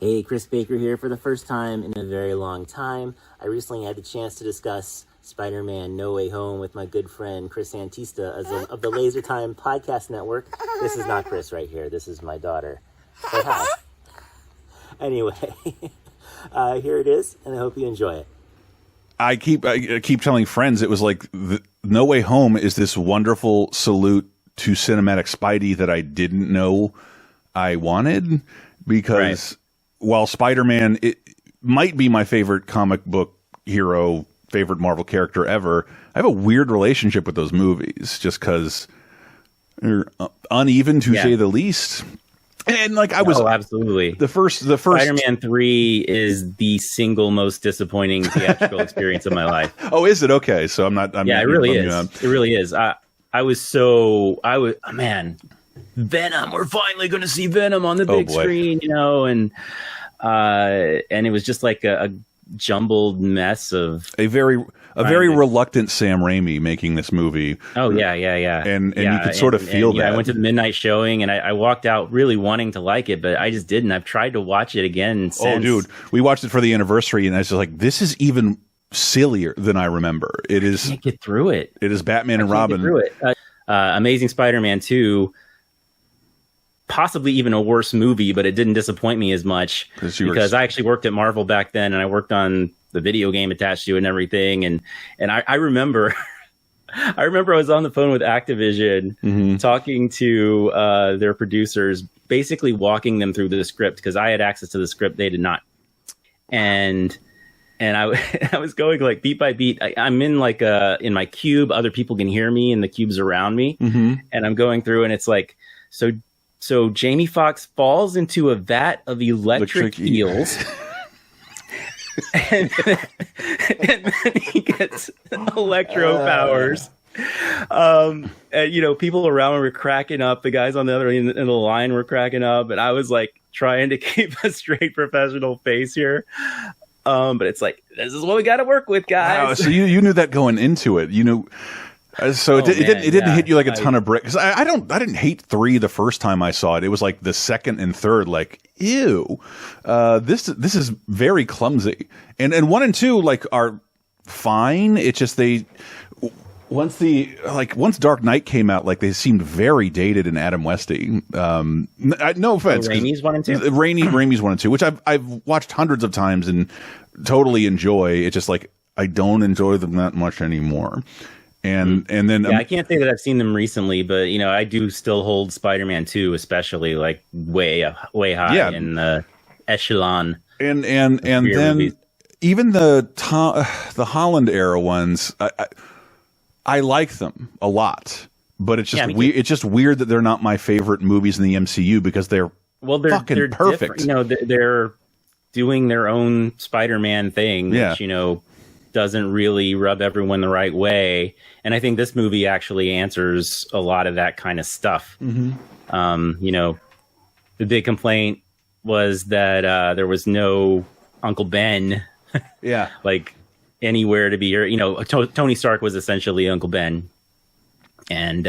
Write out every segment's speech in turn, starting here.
Hey, Chris Baker here for the first time in a very long time. I recently had the chance to discuss Spider-Man No Way Home with my good friend Chris Antista of the Laser Time Podcast Network. This is not Chris right here. This is my daughter. Say hi. Anyway, here it is, and I hope you enjoy it. I keep telling friends it was like No Way Home is this wonderful salute to cinematic Spidey that I didn't know I wanted, because while Spider-Man, it might be my favorite comic book hero, favorite Marvel character ever, I have a weird relationship with those movies just because they're uneven to say the least. And like absolutely. The first Spider-Man 3 is the single most disappointing theatrical experience of my life. Oh, is it? Okay, so it really is. It really is. Man, Venom. We're finally going to see Venom on the big screen, and it was just like a jumbled mess of a very reluctant Sam Raimi making this movie. Oh yeah, and you could sort of feel that. I went to the midnight showing and I walked out really wanting to like it, but I just didn't. I've tried to watch it again since. Oh, dude, we watched it for the anniversary, and I was just like, this is even sillier than I remember. It is. I can't get through it. It is Batman and Robin. Get through it. Amazing Spider-Man 2. Possibly even a worse movie, but it didn't disappoint me as much because I actually worked at Marvel back then, and I worked on the video game attached to it and everything. And I remember, I was on the phone with Activision talking to their producers, basically walking them through the script because I had access to the script, they did not. And I was going like beat by beat. I'm in like in my cube. Other people can hear me in the cubes around me, and I'm going through, and it's like So Jamie Foxx falls into a vat of electric eels, and then he gets electro powers. And people around me were cracking up. The guys on the other end of the line were cracking up, and I was like trying to keep a straight professional face here. But it's like, this is what we got to work with, guys. Wow, so you knew that going into it, So it didn't hit you like a ton of bricks. I didn't hate 3 the first time I saw it. It was like the second and third, like, ew, this is very clumsy. And 1 and 2 like are fine. It's just once Dark Knight came out, like they seemed very dated and Adam Westy. No offense, Raimi's 1 and 2. Raimi's 1 and 2, which I've watched hundreds of times and totally enjoy. It's just like I don't enjoy them that much anymore. And then I can't say that I've seen them recently, but I do still hold Spider-Man 2 especially like way high in the echelon. And then movies. Even the Holland era ones, I like them a lot, but it's just weird. It's just weird that they're not my favorite movies in the MCU because they're fucking perfect. They're doing their own Spider-Man thing, which doesn't really rub everyone the right way. And I think this movie actually answers a lot of that kind of stuff. The big complaint was that there was no Uncle Ben. Like anywhere to be here. Tony Stark was essentially Uncle Ben. And,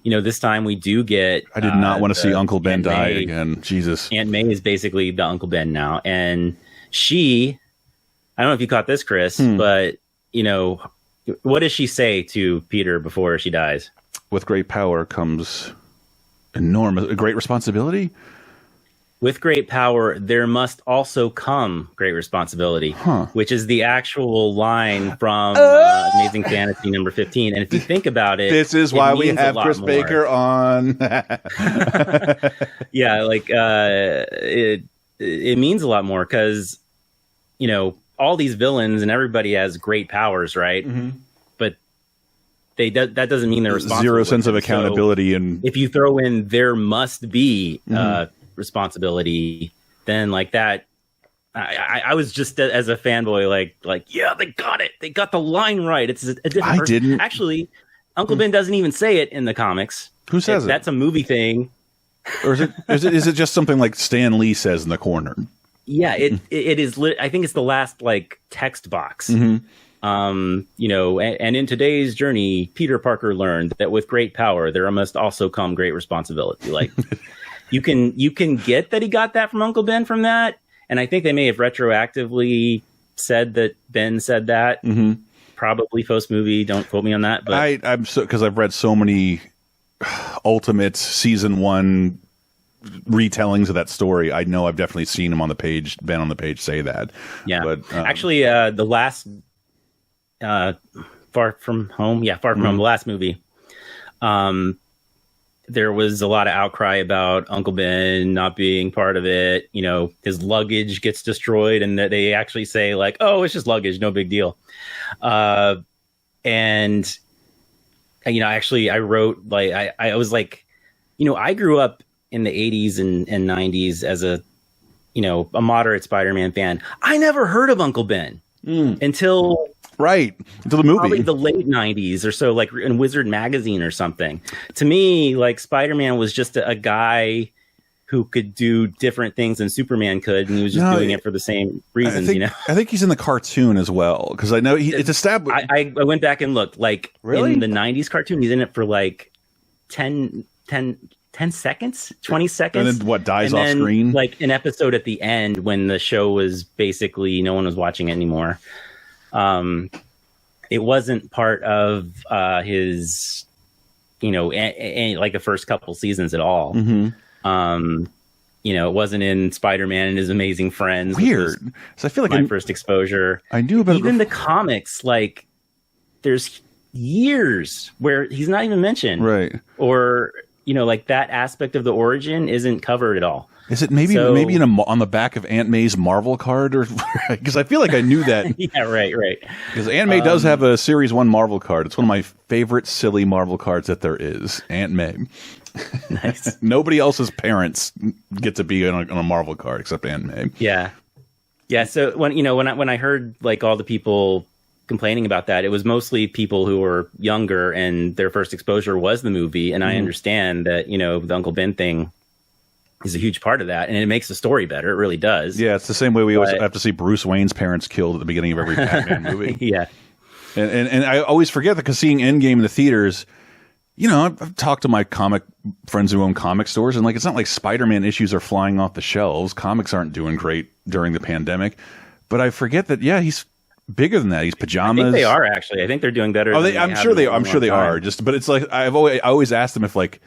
this time we do get... I did not want to see Uncle Ben die again. Jesus. Aunt May is basically the Uncle Ben now. And she... I don't know if you caught this, Chris, but, what does she say to Peter before she dies? With great power comes great responsibility? With great power, there must also come great responsibility, which is the actual line from Amazing Fantasy number 15. And if you think about it, this is why we have Chris Baker on. It means a lot more because, all these villains and everybody has great powers, right? But that doesn't mean they're responsible. Zero sense of accountability. So and if you throw in there must be responsibility, then like that, I was just as a fanboy, like yeah, they got it. They got the line right. It's a different. I didn't actually. Uncle Ben doesn't even say it in the comics. Who says it? That's a movie thing. Or is it just something like Stan Lee says in the corner? Yeah, it is. I think it's the last like text box. And in today's journey, Peter Parker learned that with great power, there must also come great responsibility. Like you can get that he got that from Uncle Ben from that, And I think they may have retroactively said that Ben said that. Probably post movie. Don't quote me on that. But I'm so, because I've read so many Ultimate season 1 retellings of that story. I know I've definitely seen him on the page, Ben on the page, say that. Yeah, but actually, the last Far From Home, the last movie. There was a lot of outcry about Uncle Ben not being part of it. You know, his luggage gets destroyed, and that they actually say like, "Oh, it's just luggage, no big deal." And you know, actually, I wrote like I was like, you know, I grew up in the 80s and 90s as a moderate Spider-Man fan. I never heard of Uncle Ben until the movie, probably the late 90s or so, like in Wizard magazine or something. To me, like Spider-Man was just a guy who could do different things than Superman could, and he was just doing it for the same reasons. I think he's in the cartoon as well, because I know it's established. I went back and looked, like in the 90s cartoon, he's in it for like 10 seconds, 20 seconds. And then dies off screen? Like an episode at the end when the show was basically no one was watching it anymore. It wasn't part of his, like the first couple seasons at all. It wasn't in Spider-Man and His Amazing Friends. Weird. So I feel like my first exposure. I knew about even the comics. Like there's years where he's not even mentioned, right? Or like that aspect of the origin isn't covered at all. Is it maybe on the back of Aunt May's Marvel card, or because I feel like I knew that? Yeah, right. Because Aunt May does have a Series 1 Marvel card. It's one of my favorite silly Marvel cards that there is. Aunt May. Nice. Nobody else's parents get to be on a Marvel card except Aunt May. Yeah. So when I heard like all the people complaining about that, it was mostly people who were younger and their first exposure was the movie. And I understand that the Uncle Ben thing is a huge part of that, and it makes the story better. It really does. Yeah, it's the same way we always have to see Bruce Wayne's parents killed at the beginning of every Batman movie. Yeah, and I always forget that, because seeing Endgame in the theaters, I've talked to my comic friends who own comic stores, and like it's not like Spider-Man issues are flying off the shelves. Comics aren't doing great during the pandemic, but I forget that he's bigger than that. He's pajamas. I think they are, actually. I think they're doing better. I'm sure they are. But it's like I always ask them if like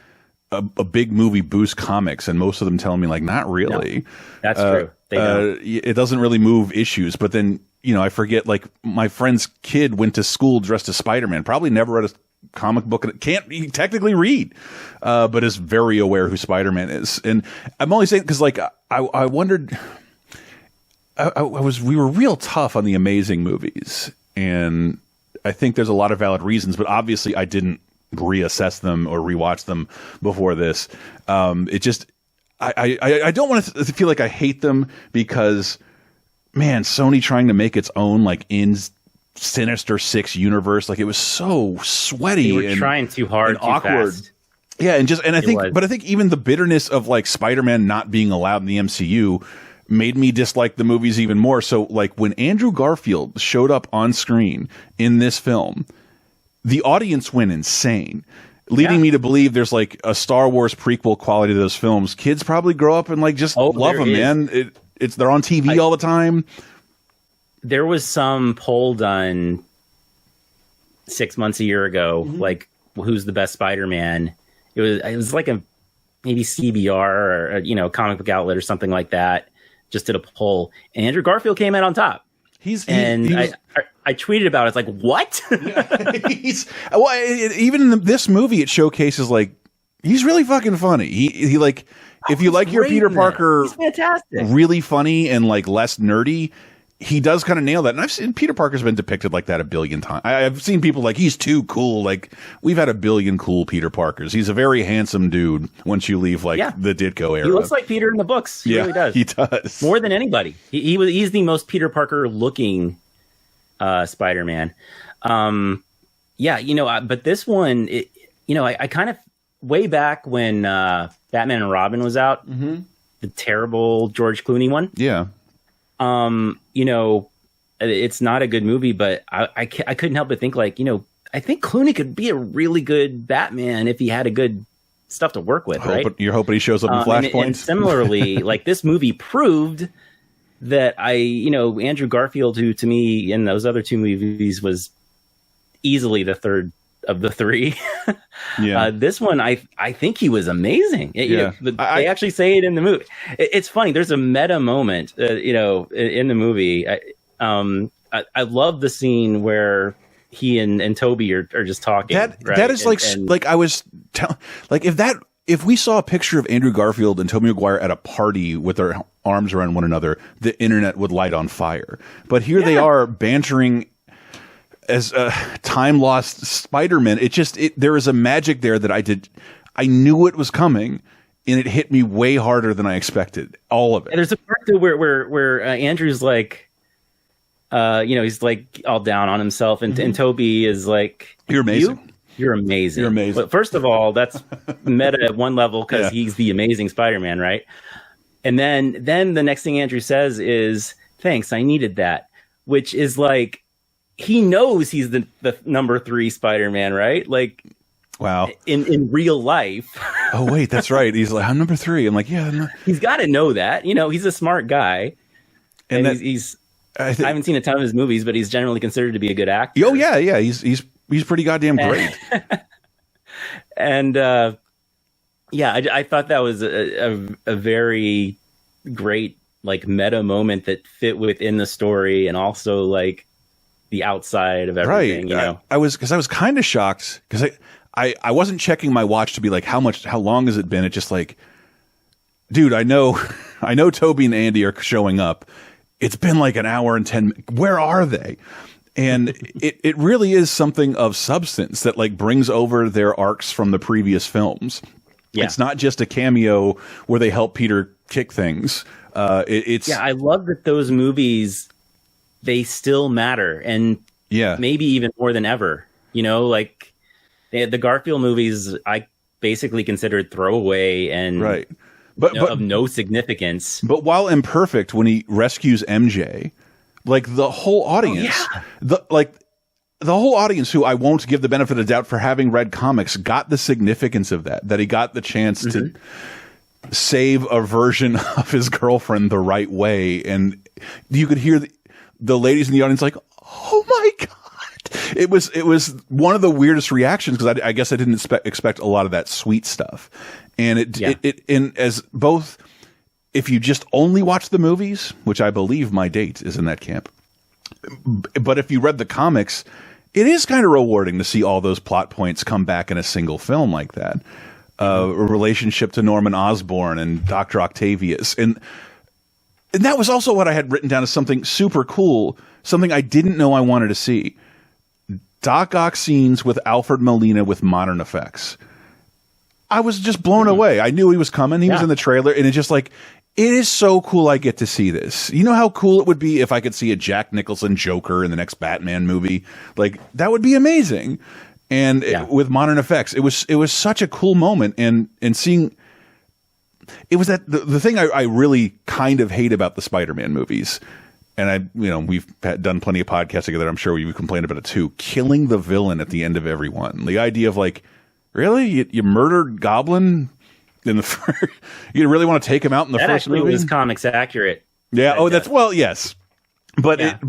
a big movie boosts comics, and most of them tell me like not really. No, that's true. They don't. It doesn't really move issues. But then I forget, like my friend's kid went to school dressed as Spider-Man. Probably never read a comic book and can't technically read, but is very aware who Spider-Man is. And I'm only saying because like I wondered. We were real tough on the Amazing movies, and I think there's a lot of valid reasons, but obviously I didn't reassess them or rewatch them before this. It just, I don't want to feel like I hate them, because man, Sony trying to make its own like in Sinister Six universe, like it was so sweaty. They were trying too hard, and too awkward. fast. Yeah, and I think even the bitterness of like Spider-Man not being allowed in the MCU made me dislike the movies even more. So like when Andrew Garfield showed up on screen in this film, the audience went insane, leading me to believe there's like a Star Wars prequel quality to those films. Kids probably grow up and like just love them, man. They're on TV all the time. There was some poll done 6 months, a year ago, like who's the best Spider-Man. It was like maybe CBR or Comic Book Outlet or something like that. Just did a poll, and Andrew Garfield came out on top. I tweeted about it. It's like, what? Even in this movie, it showcases like he's really fucking funny. He like if you like your Peter Parker, he's fantastic, really funny and like less nerdy. He does kind of nail that. And I've seen Peter Parker's been depicted like that a billion times. I've seen people like, he's too cool. Like, we've had a billion cool Peter Parkers. He's a very handsome dude once you leave like the Ditko era. He looks like Peter in the books. He really does. He does. More than anybody. He's the most Peter Parker looking Spider-Man. But this one, I kind of, way back when Batman and Robin was out, the terrible George Clooney one. Yeah. It's not a good movie, but I couldn't help but think like, I think Clooney could be a really good Batman if he had a good stuff to work with, right? You're hoping he shows up in Flashpoint? And similarly, like this movie proved that Andrew Garfield, who to me in those other two movies was easily the third of the three. Yeah. This one, I think he was amazing. They actually say it in the movie. It's funny. There's a meta moment, in the movie. I love the scene where he and Toby are just talking. That is if we saw a picture of Andrew Garfield and Tobey Maguire at a party with their arms around one another, the internet would light on fire. But here they are bantering as time lost Spider-Man. There is a magic there that I knew it was coming, and it hit me way harder than I expected. All of it. And there's a part where Andrew's like, he's like all down on himself, and Toby is like, "You're amazing. You're amazing. You're amazing." But first of all, that's meta at one level because he's the amazing Spider-Man, right? And then the next thing Andrew says is, "Thanks, I needed that," which is like, he knows he's the number 3 Spider-Man, right? Like, wow. In real life. Oh wait, that's right. He's like, "I'm number 3." I'm like, yeah. He's got to know that. He's a smart guy, and I haven't seen a ton of his movies, but he's generally considered to be a good actor. Oh yeah. He's pretty goddamn great. And I thought that was a very great like meta moment that fit within the story and also like the outside of everything. Right. I was kind of shocked because I wasn't checking my watch to be like, how long has it been? It's just like, dude, I know Toby and Andy are showing up. It's been like an hour and 10 minutes. Where are they? And it really is something of substance that like brings over their arcs from the previous films. Yeah. It's not just a cameo where they help Peter kick things. I love that those movies, they still matter, and maybe even more than ever. Like the Garfield movies, I basically considered throwaway and right. But of no significance. But while imperfect, when he rescues MJ, like the whole audience, the whole audience, who I won't give the benefit of the doubt for having read comics, got the significance of that he got the chance to save a version of his girlfriend the right way, and you could hear the ladies in the audience like, "Oh my God." It was one of the weirdest reactions because I guess I didn't expect a lot of that sweet stuff. And if you just only watch the movies, which I believe my date is in that camp, but if you read the comics, it is kind of rewarding to see all those plot points come back in a single film like that. A relationship to Norman Osborn and Dr. Octavius. And that was also what I had written down as something super cool, something I didn't know I wanted to see. Doc Ock scenes with Alfred Molina with modern effects. I was just blown away. I knew he was coming. He was in the trailer, and it's just like, it is so cool I get to see this. You know how cool it would be if I could see a Jack Nicholson Joker in the next Batman movie? Like, that would be amazing. And with modern effects, it was such a cool moment. And seeing, it was the thing I really kind of hate about the Spider-Man movies. And we've done plenty of podcasts together. I'm sure we've complained about it too. Killing the villain at the end of every one. The idea of like, really, you murdered Goblin in the you really want to take him out in the first movie? That actually was comics accurate. Yeah. Yes. But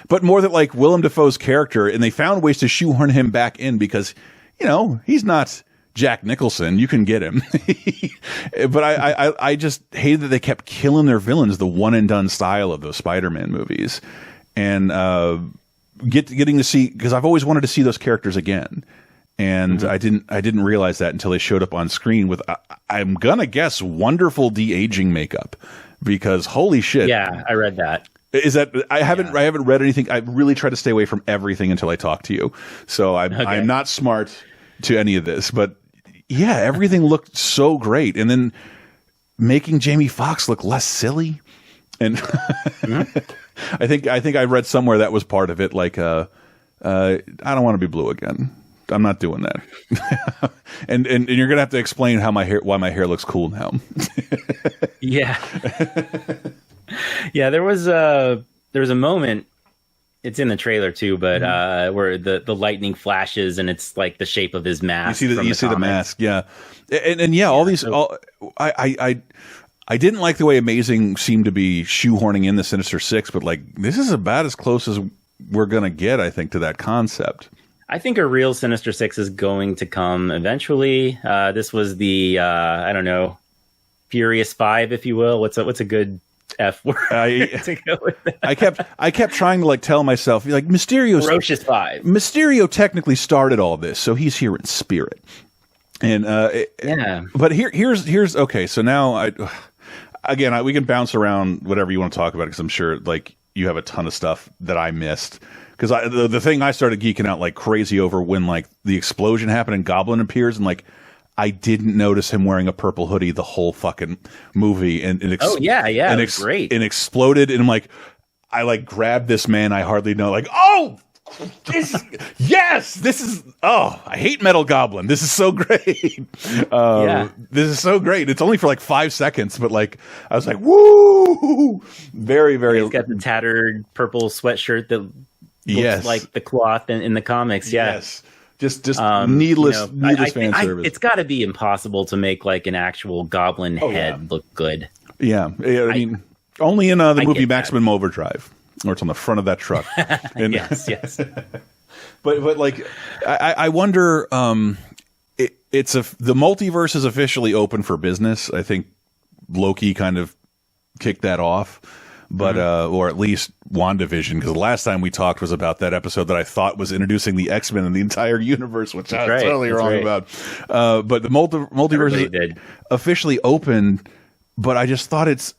but more that like Willem Dafoe's character, and they found ways to shoehorn him back in because he's not Jack Nicholson. You can get him. But I just hated that they kept killing their villains, the one and done style of those Spider-Man movies, and getting to see, because I've always wanted to see those characters again. And I didn't realize that until they showed up on screen with, I'm gonna guess, wonderful de-aging makeup, because holy shit. Yeah, I read that. Is that I haven't read anything. I really try to stay away from everything until I talk to you. So I'm not smart to any of this, but yeah, everything looked so great. And then making Jamie Foxx look less silly. And I think I read somewhere that was part of it. Like, I don't want to be blue again. I'm not doing that. and you're gonna have to explain why my hair looks cool now. Yeah. Yeah, there was a moment, it's in the trailer too, but where the lightning flashes and it's like the shape of his mask. You see the mask, yeah. And all these I didn't like the way Amazing seemed to be shoehorning in the Sinister Six, but like this is about as close as we're gonna get, I think, to that concept. I think a real Sinister Six is going to come eventually. This was the I don't know, Furious Five, if you will. What's a good F word to go with that? I kept trying to like tell myself like Ferocious Five. Mysterio technically started all this, so he's here in spirit. And yeah, but here's okay. So now we can bounce around whatever you want to talk about because I'm sure like you have a ton of stuff that I missed. Because the thing I started geeking out like crazy over when like the explosion happened and Goblin appears and like I didn't notice him wearing a purple hoodie the whole fucking movie and it was great and exploded and I'm like I like grabbed this man I hardly know like this is I hate Metal Goblin. This is so great. This is so great. It's only for like 5 seconds, but like I was like, woo! Very, very. He's got the tattered purple sweatshirt that looks like the cloth in the comics. Yeah. Yes. Just needless fan service. It's got to be impossible to make like an actual goblin head look good. Yeah, I mean, only in the movie Maximum Overdrive. Or it's on the front of that truck. And, yes. but like, I wonder. The multiverse is officially open for business. I think Loki kind of kicked that off, but or at least WandaVision, because the last time we talked was about that episode that I thought was introducing the X-Men in the entire universe, which I was totally wrong about. But the multiverse is officially open. But I just thought it's.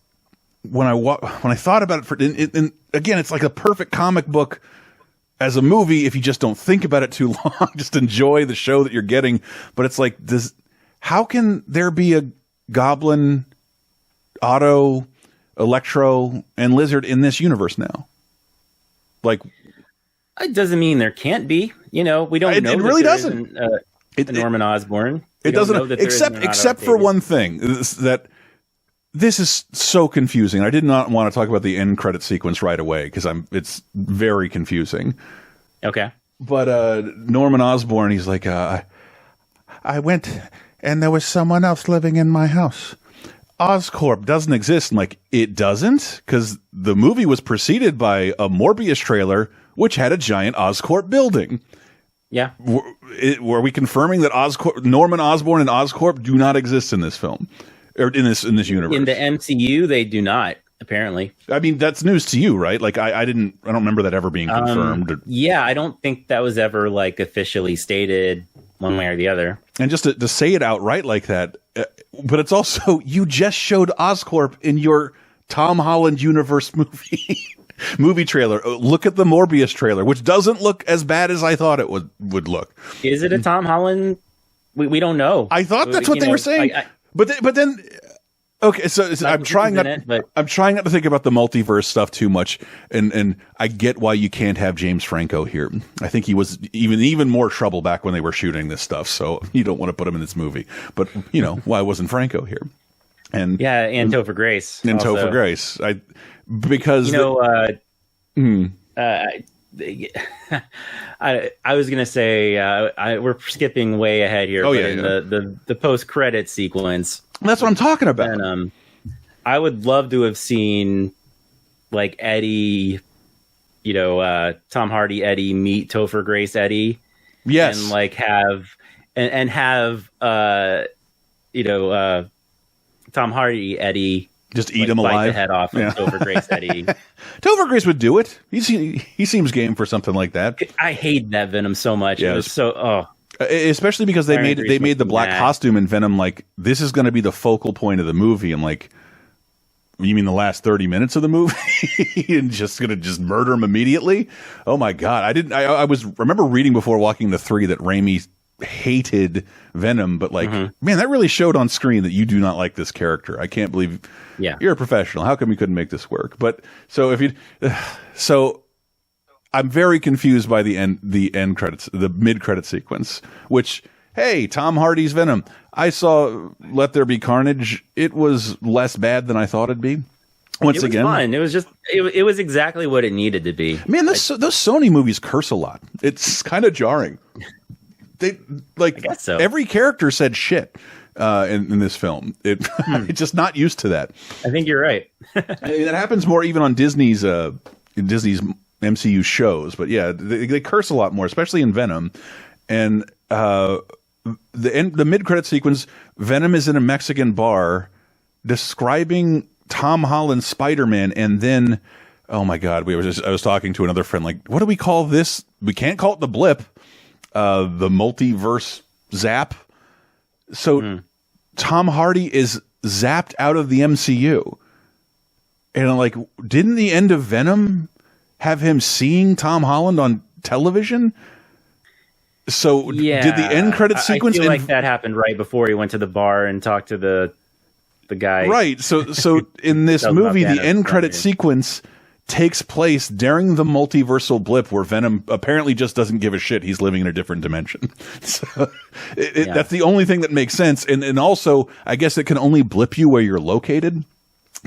When I thought about it, and again, it's like a perfect comic book as a movie if you just don't think about it too long, just enjoy the show that you're getting. But it's like, how can there be a Goblin, Otto, Electro, and Lizard in this universe now? Like, it doesn't mean there can't be. You know, we don't know. It really doesn't. Norman Osborn. It doesn't, except for one thing that. This is so confusing. I did not want to talk about the end credit sequence right away because it's very confusing. Okay. But Norman Osborn, he's like, I went and there was someone else living in my house. Oscorp doesn't exist. I'm like, it doesn't? Because the movie was preceded by a Morbius trailer, which had a giant Oscorp building. Yeah. Were we confirming that Norman Osborn and Oscorp do not exist in this film? Or in this universe. In the MCU, they do not, apparently. I mean, that's news to you, right? Like, I don't remember that ever being confirmed. Yeah, I don't think that was ever, like, officially stated one way or the other. And just to say it outright like that, but it's also, you just showed Oscorp in your Tom Holland universe movie trailer. Look at the Morbius trailer, which doesn't look as bad as I thought it would look. Is it a Tom Holland? We don't know. I thought that's what they were saying. But then, okay. So I'm trying not to think about the multiverse stuff too much, and I get why you can't have James Franco here. I think he was even more trouble back when they were shooting this stuff. So you don't want to put him in this movie. But why wasn't Franco here? And Topher Grace. And Topher Grace. Because I was gonna say we're skipping way ahead here. The post credit sequence. That's what I'm talking about. And I would love to have seen like Eddie, Tom Hardy Eddie meet Topher Grace Eddie. Yes, and like have Tom Hardy Eddie. Just eat him alive. Bite the head off of Topher Grace Eddie. Topher Grace would do it. He seems game for something like that. I hate that Venom so much. It was so especially because they made the black costume in Venom like this is going to be the focal point of the movie. I'm like, you mean the last 30 minutes of the movie and just going to murder him immediately? Oh my god! I remember reading before walking the 3 that Raimi hated Venom, but like, man, that really showed on screen that you do not like this character. I can't believe you're a professional. How come you couldn't make this work? But so I'm very confused by the end credits, the mid credit sequence, which, hey, Tom Hardy's Venom. I saw Let There Be Carnage. It was less bad than I thought it'd be. Once again, fun. It was just it was exactly what it needed to be. Man, those Sony movies curse a lot. It's kind of jarring. They like I guess so. Every character said shit, in this film. It's just not used to that. I think you're right. That happens more even on Disney's MCU shows, but yeah, they curse a lot more, especially in Venom. And the mid-credit sequence, Venom is in a Mexican bar describing Tom Holland's Spider-Man, and then, oh my God, I was talking to another friend, like, what do we call this? We can't call it the blip, the multiverse zap. So Tom Hardy is zapped out of the MCU. And I'm like, didn't the end of Venom have him seeing Tom Holland on television? So yeah, did the end credit sequence? I feel like that happened right before he went to the bar and talked to the guy. Right. So in this movie, the end credit sequence takes place during the multiversal blip where Venom apparently just doesn't give a shit. He's living in a different dimension. So that's the only thing that makes sense. And also, I guess it can only blip you where you're located.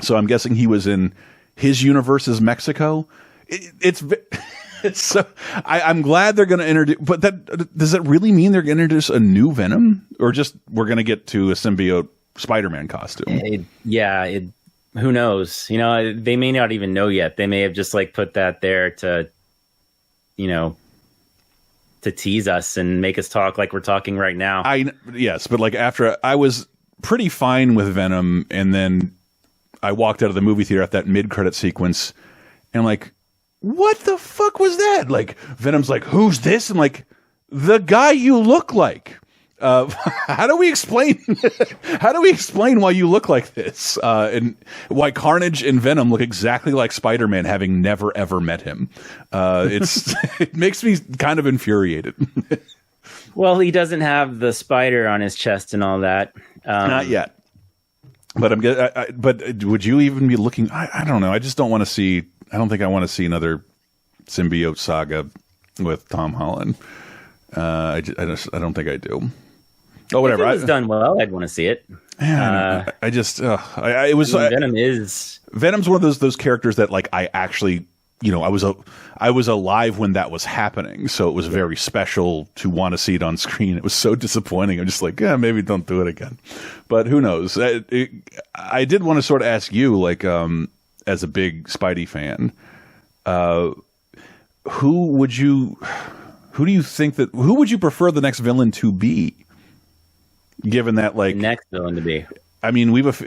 So I'm guessing he was in his universe is Mexico. It's so I'm glad they're going to introduce, but does that really mean they're going to introduce a new Venom, or just we're going to get to a symbiote Spider-Man costume? Who knows? You know, they may not even know yet. They may have just like put that there to, you know, to tease us and make us talk like we're talking right now. Yes, but like after I was pretty fine with Venom, and then I walked out of the movie theater at that mid-credit sequence, and I'm like, what the fuck was that? Like, Venom's like, who's this? I'm like, the guy you look like. How do we explain why you look like this? And why Carnage and Venom look exactly like Spider-Man, having never ever met him? It makes me kind of infuriated. Well, he doesn't have the spider on his chest and all that. Not yet. But but would you even be looking? I don't know. I just don't want to see. I don't think I want to see another symbiote saga with Tom Holland. I don't think I do. Oh, whatever. If it was done well, I'd want to see it. Man, Venom's one of those characters that like I actually, you know, I was alive when that was happening, so it was very special to want to see it on screen. It was so disappointing. I'm just like, yeah, maybe don't do it again. But who knows? I did want to sort of ask you, like, as a big Spidey fan, who would you prefer the next villain to be? Given that, like, the next villain to be. I mean, if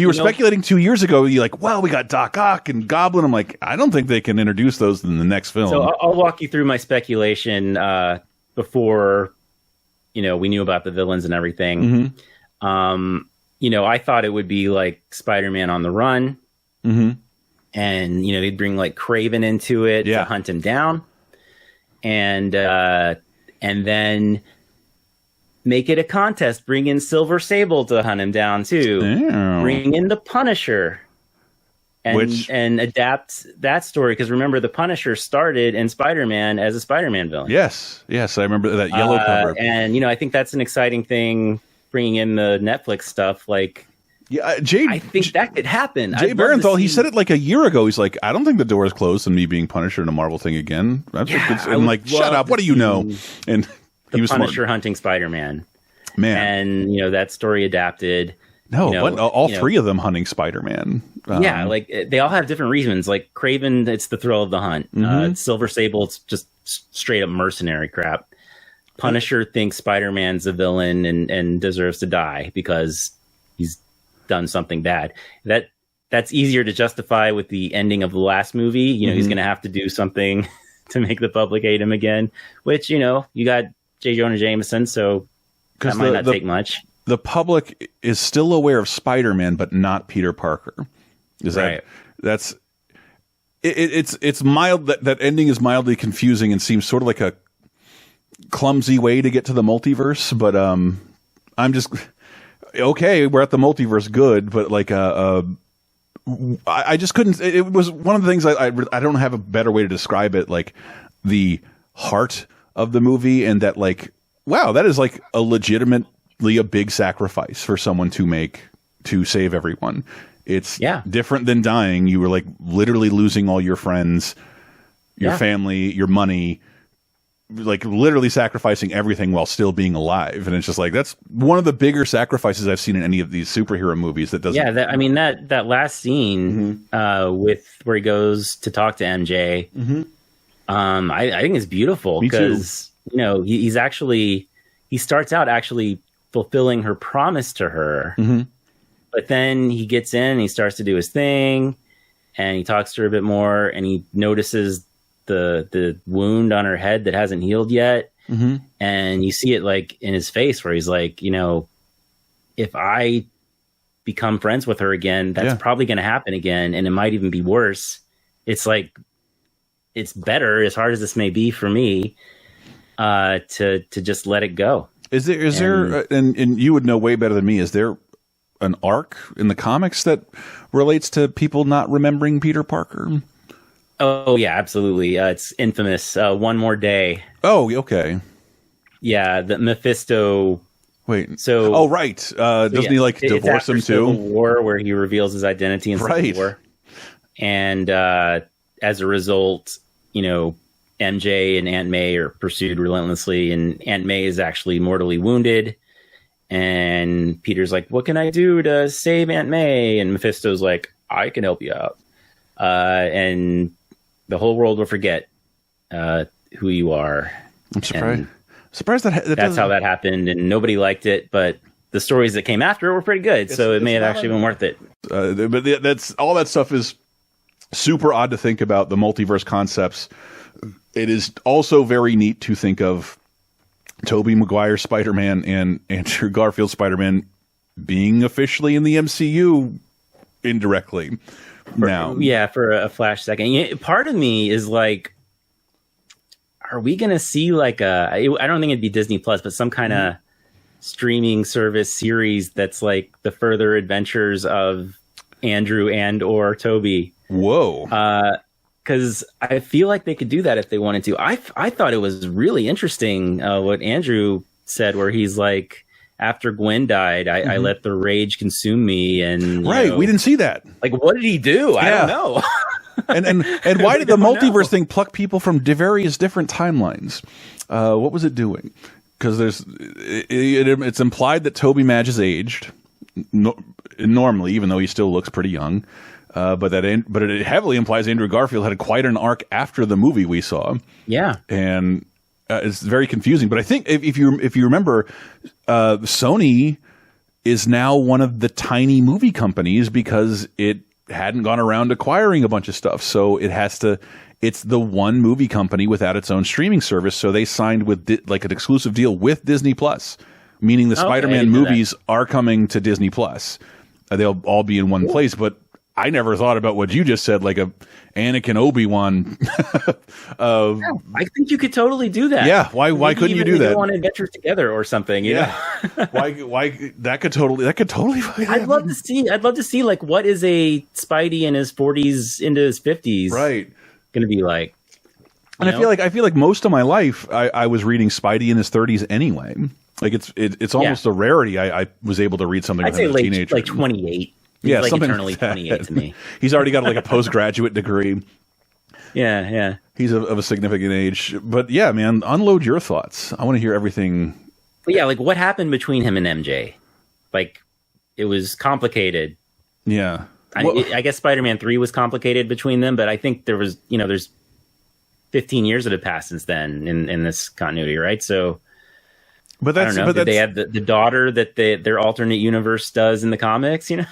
you were speculating 2 years ago, you're like, well, we got Doc Ock and Goblin. I'm like, I don't think they can introduce those in the next film. So I'll walk you through my speculation before, you know, we knew about the villains and everything. Mm-hmm. You know, I thought it would be like Spider-Man on the Run. Mm-hmm. And, you know, they'd bring like Kraven into it to hunt him down. And then make it a contest. Bring in Silver Sable to hunt him down too. Damn. Bring in the Punisher, and adapt that story. Because remember, the Punisher started in Spider-Man as a Spider-Man villain. Yes, I remember that yellow cover. And you know, I think that's an exciting thing. Bringing in the Netflix stuff, like. Yeah, I think that could happen. Jay Barenthal, he said it like a year ago. He's like, I don't think the door is closed on me being Punisher in a Marvel thing again. I'm like, shut up. What do you know? And he was Punisher hunting Spider-Man. Man. And, you know, that story adapted. No, you know, all three of them hunting Spider-Man. Yeah, like they all have different reasons. Like Kraven, it's the thrill of the hunt. Mm-hmm. Silver Sable, it's just straight up mercenary crap. Punisher thinks Spider-Man's a villain and deserves to die because he's done something bad. That's easier to justify with the ending of the last movie. You know, he's going to have to do something to make the public hate him again, which, you know, you got J. Jonah Jameson, so that might not take much. The public is still aware of Spider-Man, but not Peter Parker. It's mild. That ending is mildly confusing and seems sort of like a clumsy way to get to the multiverse. But I'm just okay. We're at the multiverse, good. But like I just couldn't. It was one of the things I don't have a better way to describe it. Like the heart of the movie, and that like, wow, that is like a legitimately a big sacrifice for someone to make to save everyone. It's different than dying. You were like literally losing all your friends, your family, your money, like literally sacrificing everything while still being alive, and it's just like that's one of the bigger sacrifices I've seen in any of these superhero movies. That doesn't. Yeah, I mean that last scene with where he goes to talk to MJ, I think it's beautiful because he starts out actually fulfilling her promise to her, but then he gets in and he starts to do his thing, and he talks to her a bit more, and he notices the wound on her head that hasn't healed yet. And you see it like in his face where he's like, if I become friends with her again, that's probably going to happen again. And it might even be worse. It's like, it's better, as hard as this may be for me, to just let it go. Is there, and you would know way better than me, is there an arc in the comics that relates to people not remembering Peter Parker? Oh yeah, absolutely. It's infamous. One More Day. Oh, okay. Yeah, the Mephisto. Wait. So. Oh, right. Doesn't he like divorce him too? Civil War, where he reveals his identity in Civil War, and as a result, MJ and Aunt May are pursued relentlessly, and Aunt May is actually mortally wounded. And Peter's like, "What can I do to save Aunt May?" And Mephisto's like, "I can help you out." And the whole world will forget who you are. I'm surprised that's how that happened, and nobody liked it. But the stories that came after were pretty good, so it may have actually been worth it. But that's all that stuff is super odd to think about. The multiverse concepts. It is also very neat to think of Tobey Maguire Spider-Man and Andrew Garfield Spider-Man being officially in the MCU indirectly. For a flash second. Part of me is like, are we going to see like I don't think it'd be Disney Plus, but some kind of streaming service series that's like the further adventures of Andrew and or Toby. Whoa. Because I feel like they could do that if they wanted to. I thought it was really interesting what Andrew said, where he's like, after Gwen died, I let the rage consume me, and we didn't see that. Like, what did he do? I don't know. and why did the multiverse thing pluck people from various different timelines? What was it doing? Because it's implied that Toby Madge is aged normally, even though he still looks pretty young. But it heavily implies Andrew Garfield had quite an arc after the movie we saw. Yeah, and it's very confusing. But I think if you remember, Sony is now one of the tiny movie companies because it hadn't gone around acquiring a bunch of stuff. So it's the one movie company without its own streaming service. So they signed with like an exclusive deal with Disney Plus, meaning the Spider-Man movies are coming to Disney Plus. They'll all be in one place, but I never thought about what you just said, like a Anakin Obi-Wan. I think you could totally do that. Yeah, why couldn't you do that? Go on adventures together or something. You know? Why that could totally. I'd love to see like what is a Spidey in his 40s into his 50s going to be like. And I feel like most of my life I was reading Spidey in his 30s anyway. Like it's almost a rarity. I was able to read something. I'd say as a teenager. like 28. He's like eternally 28 to me. He's already got like a postgraduate degree. Yeah. He's of a significant age. But yeah, man, unload your thoughts. I want to hear everything. But yeah, like what happened between him and MJ? Like it was complicated. Yeah. I guess Spider-Man 3 was complicated between them, but I think there was, there's 15 years that have passed since then in this continuity, right? So But that's, I don't know. Did they have the daughter that their alternate universe does in the comics? Yeah,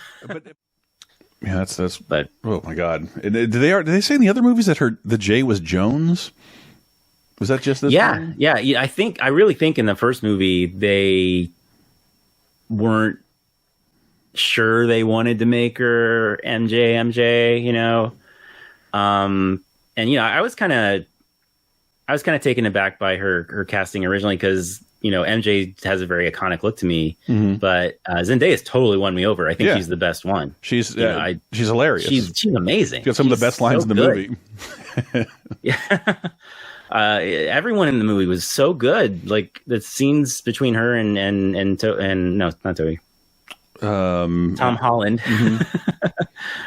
that's. But oh my god, did they say in the other movies that the J was Jones? Was that just this? Yeah, one? yeah. I really think in the first movie they weren't sure they wanted to make her MJ. And I was kind of taken aback by her casting originally because. MJ has a very iconic look to me, but Zendaya's totally won me over. I think she's the best one. She's hilarious. She's amazing. She's got some of the best lines in the movie. Yeah. Everyone in the movie was so good. Like the scenes between her and no, not Toby. Tom Holland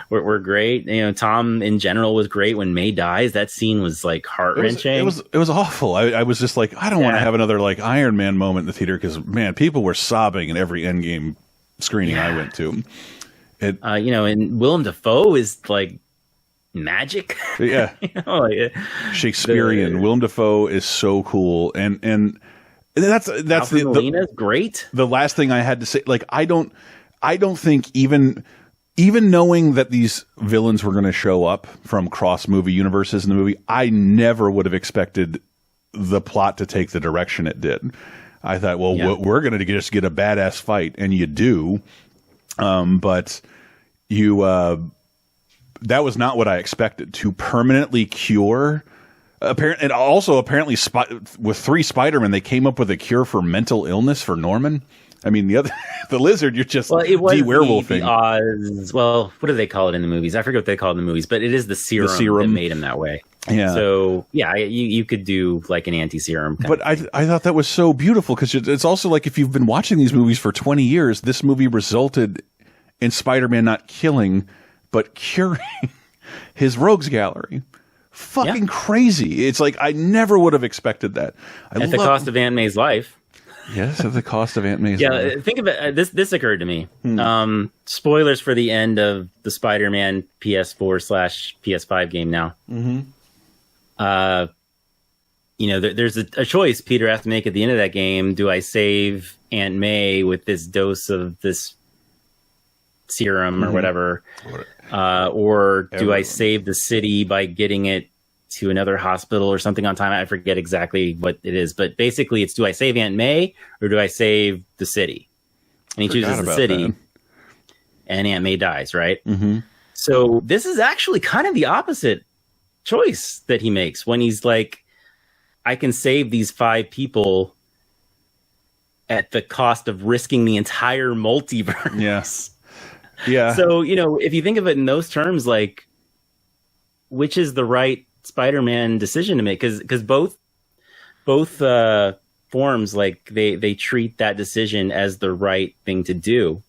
were great. You know, Tom in general was great. When May dies, that scene was like heart-wrenching. It was awful. I was just like, I don't want to have another like Iron Man moment in the theater, because man, people were sobbing in every Endgame screening I went to. You know, and Willem Dafoe is like magic. Yeah. You know, like, Shakespearean. Willem Dafoe is so cool. And that's Molina's great. The last thing I had to say, like, I don't think even knowing that these villains were going to show up from cross movie universes in the movie, I never would have expected the plot to take the direction it did. I thought, well, we're going to just get a badass fight, and you do. But that was not what I expected. To permanently cure, apparently with 3 Spider-Men, they came up with a cure for mental illness for Norman. I mean, the lizard, you're just de-werewolfing. Oz, well, what do they call it in the movies? I forget what they call it in the movies, but it is the serum that made him that way. Yeah. So yeah, you could do like an anti-serum. But I thought that was so beautiful, because it's also like, if you've been watching these movies for 20 years, this movie resulted in Spider-Man not killing, but curing his rogues gallery. Fucking crazy. It's like, I never would have expected that. At the cost of Aunt May's life. Yes, at the cost of Aunt May's life. Think of it. This occurred to me. Spoilers for the end of the Spider-Man PS4/PS5 game now. You know, there's a choice Peter has to make at the end of that game. Do I save Aunt May with this dose of this serum or whatever? Or do I save the city by getting it to another hospital or something on time? I forget exactly what it is, but basically it's, do I save Aunt May or do I save the city? And he chooses the city, and Aunt May dies, right? So this is actually kind of the opposite choice that he makes when he's like, I can save these 5 people at the cost of risking the entire multiverse. Yes. Yeah. So, you know, if you think of it in those terms, like, which is the right Spider-Man decision to make? Because both forms, like, they treat that decision as the right thing to do.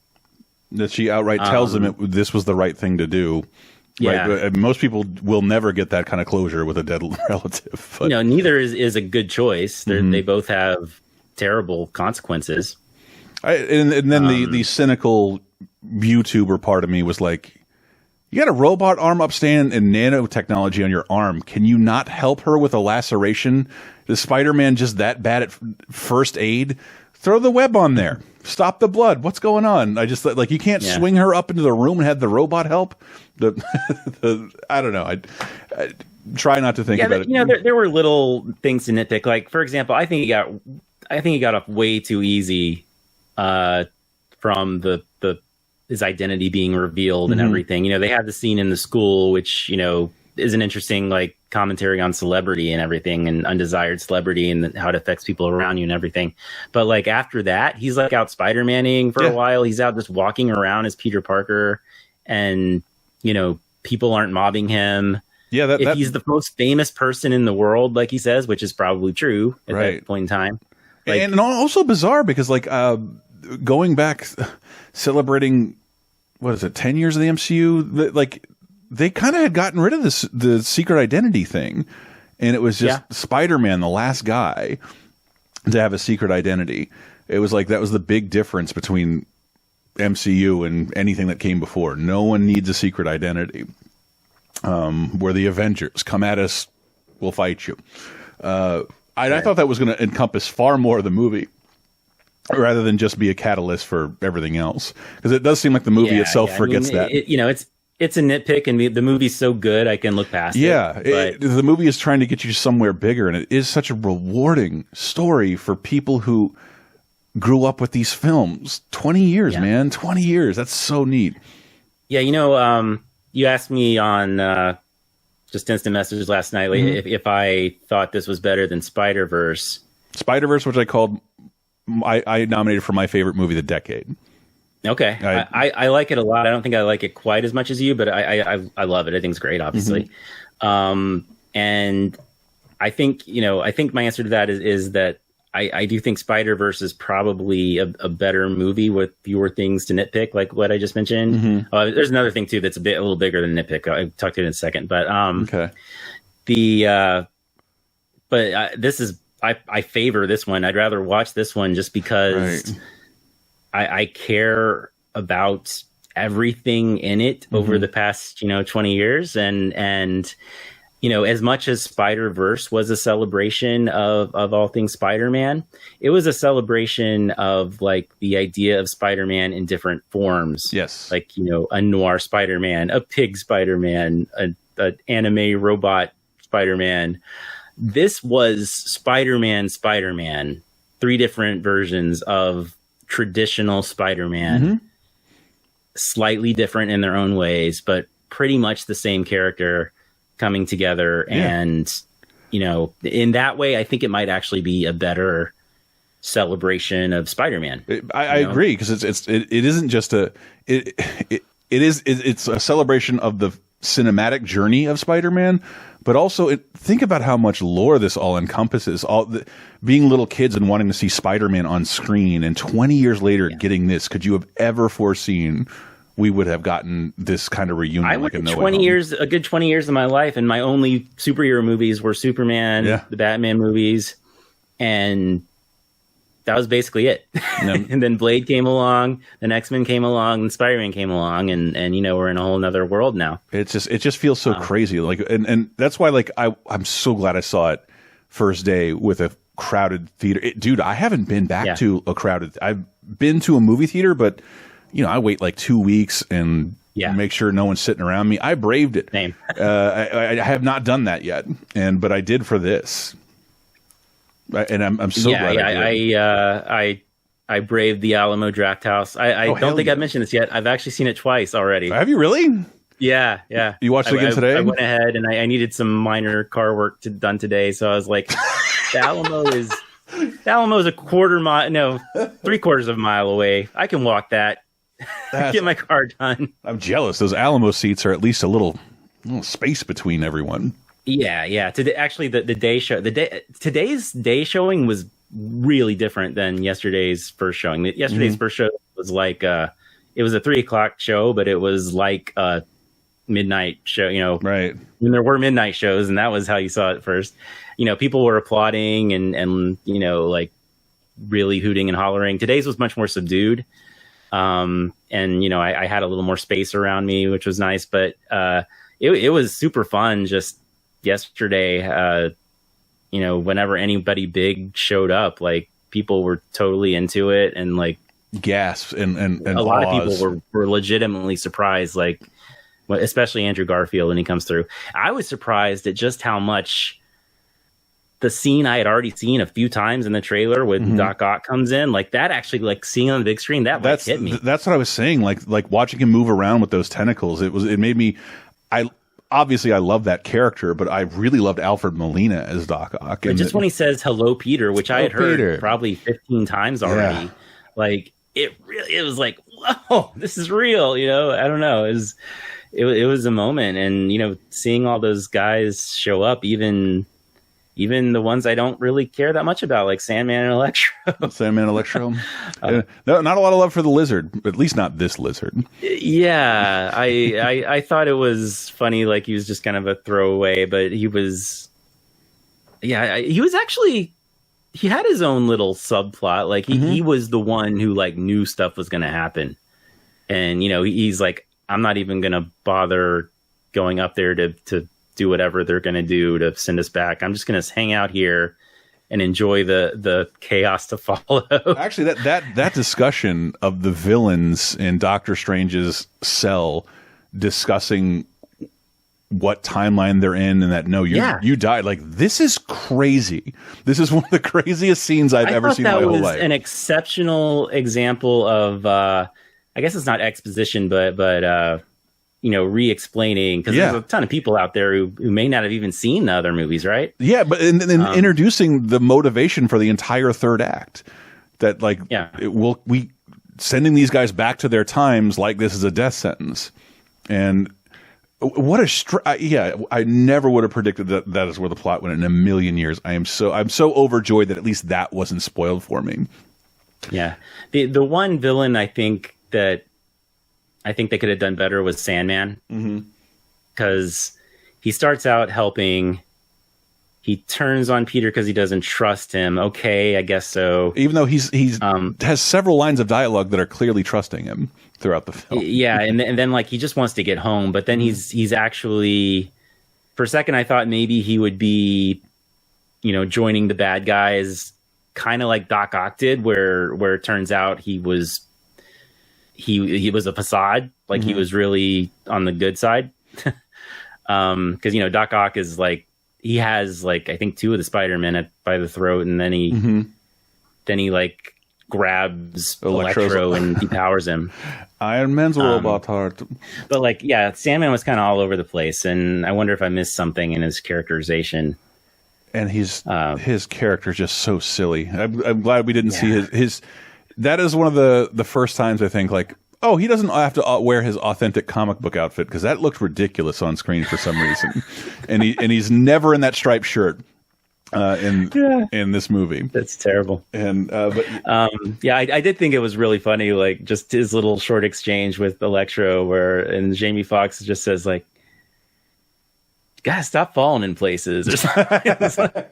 That she outright tells him this was the right thing to do. Yeah. Right? Most people will never get that kind of closure with a dead relative. But. No, neither is a good choice. They both have terrible consequences. And then the cynical YouTuber part of me was like, you got a robot arm upstand and nanotechnology on your arm. Can you not help her with a laceration? Is Spider-Man just that bad at first aid? Throw the web on there. Stop the blood. What's going on? I just like, you can't swing her up into the room and have the robot help. I don't know. I try not to think about it. You know, there were little things to nitpick. Like, for example, I think he got off way too easy from his identity being revealed and everything. You know, they had the scene in the school, which, you know, is an interesting like commentary on celebrity and everything, and undesired celebrity and how it affects people around you and everything. But like after that, he's like out Spider-Manning for a while. He's out just walking around as Peter Parker, and you know, people aren't mobbing him. Yeah, if he's the most famous person in the world, like he says, which is probably true at that point in time. Like, and also bizarre because like going back, celebrating, what is it, 10 years of the MCU, like they kind of had gotten rid of the secret identity thing, and it was just Spider-Man, the last guy to have a secret identity. It was like that was the big difference between MCU and anything that came before. No one needs a secret identity. We're the Avengers. Come at us, we'll fight you. I thought that was going to encompass far more of the movie, rather than just be a catalyst for everything else. Because it does seem like the movie itself forgets that. You know, it's a nitpick, and the movie's so good I can look past it. Yeah, the movie is trying to get you somewhere bigger, and it is such a rewarding story for people who grew up with these films. 20 years, man. 20 years. That's so neat. Yeah, you know, you asked me on just instant messages last night if I thought this was better than Spider-Verse. Spider-Verse, which I nominated for my favorite movie of the decade. Okay. I like it a lot. I don't think I like it quite as much as you, but I love it. I think it's great, obviously. And I think, you know, I think my answer to that is that I do think Spider-Verse is probably a better movie with fewer things to nitpick, like what I just mentioned. There's another thing too that's a little bigger than nitpick. I'll talk to it in a second, but okay. This is I favor this one. I'd rather watch this one just because I care about everything in it over the past 20 years, and as much as Spider-Verse was a celebration of all things Spider-Man, it was a celebration of like the idea of Spider-Man in different forms. Yes. Like, a noir Spider-Man, a pig Spider-Man, an anime robot Spider-Man. This was Spider-Man, 3 different versions of traditional Spider-Man, slightly different in their own ways, but pretty much the same character coming together. And in that way, I think it might actually be a better celebration of Spider-Man. I agree, because it isn't just it's a celebration of the cinematic journey of Spider-Man, but also think about how much lore this all encompasses. Being little kids and wanting to see Spider-Man on screen, and 20 years later getting this. Could you have ever foreseen we would have gotten this kind of reunion? I went a good 20 years of my life, and my only superhero movies were Superman, the Batman movies, and that was basically it. And then Blade came along, then X-Men came along, and Spider-Man came along, and we're in a whole nother world now. It just feels so crazy. Like, and that's why, like, I'm so glad I saw it first day with a crowded theater. Dude, I haven't been back to a crowded. I've been to a movie theater, but I wait like 2 weeks and make sure no one's sitting around me. I braved it. Same. I have not done that yet, but I did for this. And I'm so glad I braved the Alamo Drafthouse. I don't think I've mentioned this yet. I've actually seen it twice already. Have you really? Yeah. You watched it again today? I went ahead and I needed some minor car work done today, so I was like, the Alamo is a 3/4 of a mile away. I can walk that. Get my car done. I'm jealous. Those Alamo seats are at least a little space between everyone. Yeah. Actually, the day show, today's day showing was really different than yesterday's first showing. Yesterday's first show was like it was a 3:00 show, but it was like a midnight show. Right. When there were midnight shows, and that was how you saw it first. People were applauding and like really hooting and hollering. Today's was much more subdued. I had a little more space around me, which was nice, but it was super fun just yesterday. Whenever anybody big showed up, like, people were totally into it, and like gasps and a lot of people were legitimately surprised, like, especially Andrew Garfield when he comes through. I was surprised at just how much the scene I had already seen a few times in the trailer when Doc Ock comes in, like, that actually, like, seeing on the big screen, that hit me. That's what I was saying. Like watching him move around with those tentacles, it made me. Obviously I love that character, but I really loved Alfred Molina as Doc Ock. But just when he says "Hello, Peter," which I had heard probably 15 times already, like, it was like, whoa, this is real. I don't know. It was a moment, and seeing all those guys show up, even the ones I don't really care that much about, like Sandman and Electro. No, not a lot of love for the Lizard, at least not this Lizard. Yeah, I thought it was funny, like, he was just kind of a throwaway, but he was actually, he had his own little subplot. Like, he was the one who, like, knew stuff was going to happen. And, he's like, I'm not even going to bother going up there to do whatever they're going to do to send us back. I'm just going to hang out here and enjoy the chaos to follow. Actually, that discussion of the villains in Doctor Strange's cell discussing what timeline they're in, and that you died. Like, this is crazy. This is one of the craziest scenes I've ever seen in my whole life. An exceptional example of I guess it's not exposition, but re-explaining, because there's a ton of people out there who may not have even seen the other movies, right? Yeah, but in introducing the motivation for the entire third act, that, like, we sending these guys back to their times like this is a death sentence, and What a yeah! I never would have predicted that is where the plot went in a million years. I'm so overjoyed that at least that wasn't spoiled for me. Yeah, the one villain I think they could have done better was Sandman, because he starts out helping. He turns on Peter because he doesn't trust him. Okay, I guess so. Even though he's has several lines of dialogue that are clearly trusting him throughout the film. Yeah, and then like he just wants to get home, but then he's actually, for a second I thought maybe he would be, joining the bad guys, kind of like Doc Ock did, where it turns out he was a facade, like he was really on the good side. Because Doc Ock is like, he has like I think 2 of the Spider-Men by the throat, and then he like grabs Electro and depowers him. Iron Man's robot heart. But like, yeah, Sandman was kind of all over the place, and I wonder if I missed something in his characterization. And his character is just so silly. I'm glad we didn't see his. That is one of the first times I think like, oh, he doesn't have to wear his authentic comic book outfit, because that looked ridiculous on screen for some reason, and he's never in that striped shirt in this movie. That's terrible. And I did think it was really funny, like just his little short exchange with Electro, and Jamie Foxx just says like, "Guys, stop falling in places." Or something.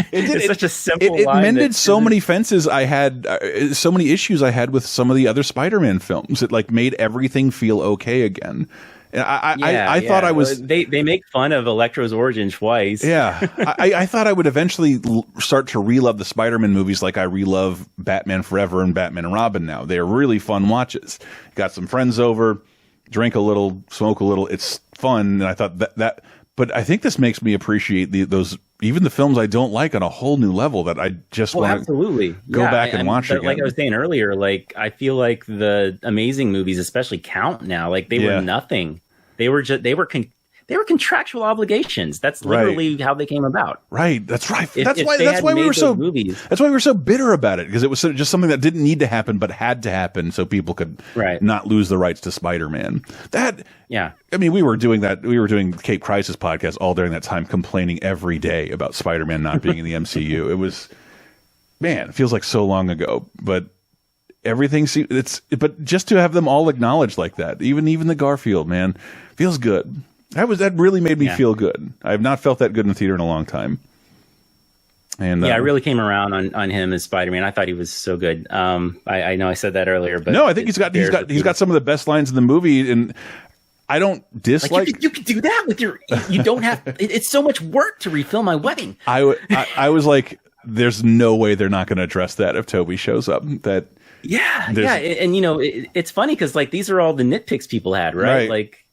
It's such a simple line. It mended so many fences I had, so many issues I had with some of the other Spider-Man films. It like made everything feel okay again. And I thought I was. They make fun of Electro's origin twice. Yeah, I thought I would eventually start to relove the Spider-Man movies like I relove Batman Forever and Batman and Robin. Now they're really fun watches. Got some friends over, drink a little, smoke a little. It's fun, and I thought that. But I think this makes me appreciate those, even the films I don't like, on a whole new level that I just want to go back and watch again. Like I was saying earlier, like I feel like the Amazing movies especially count now. Like they were nothing. They were contractual obligations. That's literally how they came about. Right. That's right. That's why we were so bitter about it, because it was just something that didn't need to happen but had to happen so people could not lose the rights to Spider-Man. I mean, we were doing Cape Crisis podcast all during that time, complaining every day about Spider-Man not being in the MCU. It was, man, it feels like so long ago, but everything but just to have them all acknowledged like that, even the Garfield, man, feels good. That really made me feel good. I have not felt that good in the theater in a long time. And I really came around on him as Spider-Man. I thought he was so good. I know I said that earlier, but no, I think he's got some of the best lines in the movie, and I don't dislike. Like you could do that with your. You don't have. It's so much work to refill my wedding. I was like, there's no way they're not going to address that if Toby shows up. And it's funny because like these are all the nitpicks people had, right? Like.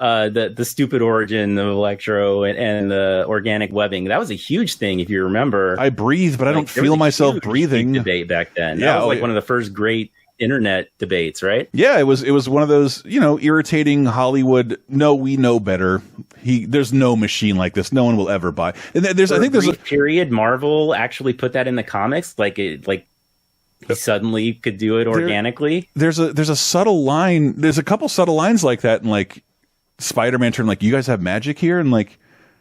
The stupid origin of Electro and the organic webbing. That was a huge thing, if you remember. I breathe, but I don't feel myself breathing. Debate back then. That was one of the first great internet debates, right? Yeah, it was one of those, irritating Hollywood. No, we know better. There's no machine like this. No one will ever buy. And I think there's a period. Marvel actually put that in the comics, he suddenly could do it organically. There's a subtle line. There's a couple subtle lines like that, and like. Spider-Man turned like, you guys have magic here? And like,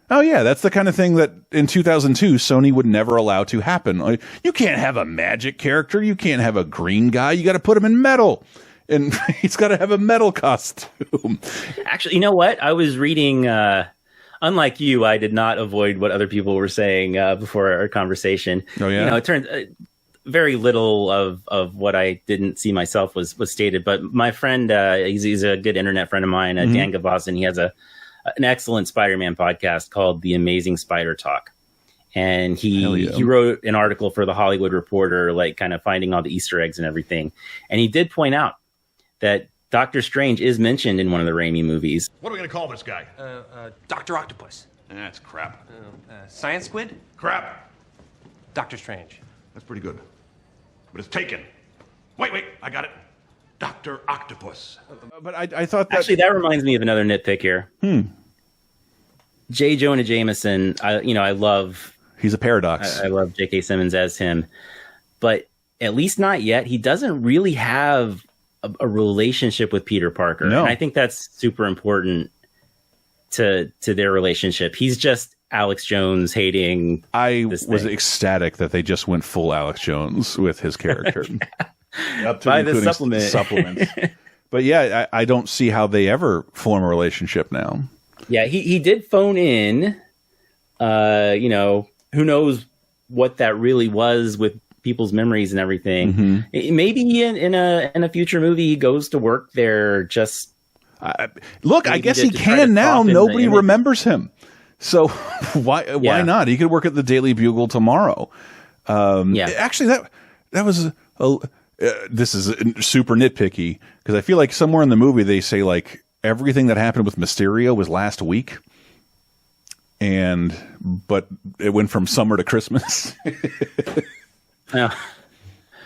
oh yeah, that's the kind of thing that in 2002 Sony would never allow to happen. Like, you can't have a magic character. You can't have a green guy. You got to put him in metal. And he's got to have a metal costume. Actually, you know what? I was reading, unlike you, I did not avoid what other people were saying before our conversation. Oh yeah? It turns... very little of what I didn't see myself was stated, but my friend, he's a good internet friend of mine, Dan Gavazin. He has an excellent Spider-Man podcast called The Amazing Spider Talk. And he wrote an article for the Hollywood Reporter, like kind of finding all the Easter eggs and everything. And he did point out that Doctor Strange is mentioned in one of the Raimi movies. What are we going to call this guy? Dr. Octopus. That's crap. Science Squid? Crap. Doctor Strange. That's pretty good. But it's taken. Wait, I got it. Dr. Octopus. But I thought that... Actually, that reminds me of another nitpick here. J. Jonah Jameson, I love... He's a paradox. I love J.K. Simmons as him. But at least not yet, he doesn't really have a relationship with Peter Parker. No. And I think that's super important to their relationship. He's just Alex Jones hating. I was ecstatic that they just went full Alex Jones with his character. Up to By the supplements. But yeah, I don't see how they ever form a relationship now. Yeah, he did phone in. Who knows what that really was with people's memories and everything. Maybe in a future movie he goes to work there. Just look, I guess he can now. Nobody remembers him, so why not? He could work at the Daily Bugle tomorrow. Actually, that was this is super nitpicky because I feel like somewhere in the movie they say like everything that happened with Mysterio was last week. But it went from summer to Christmas.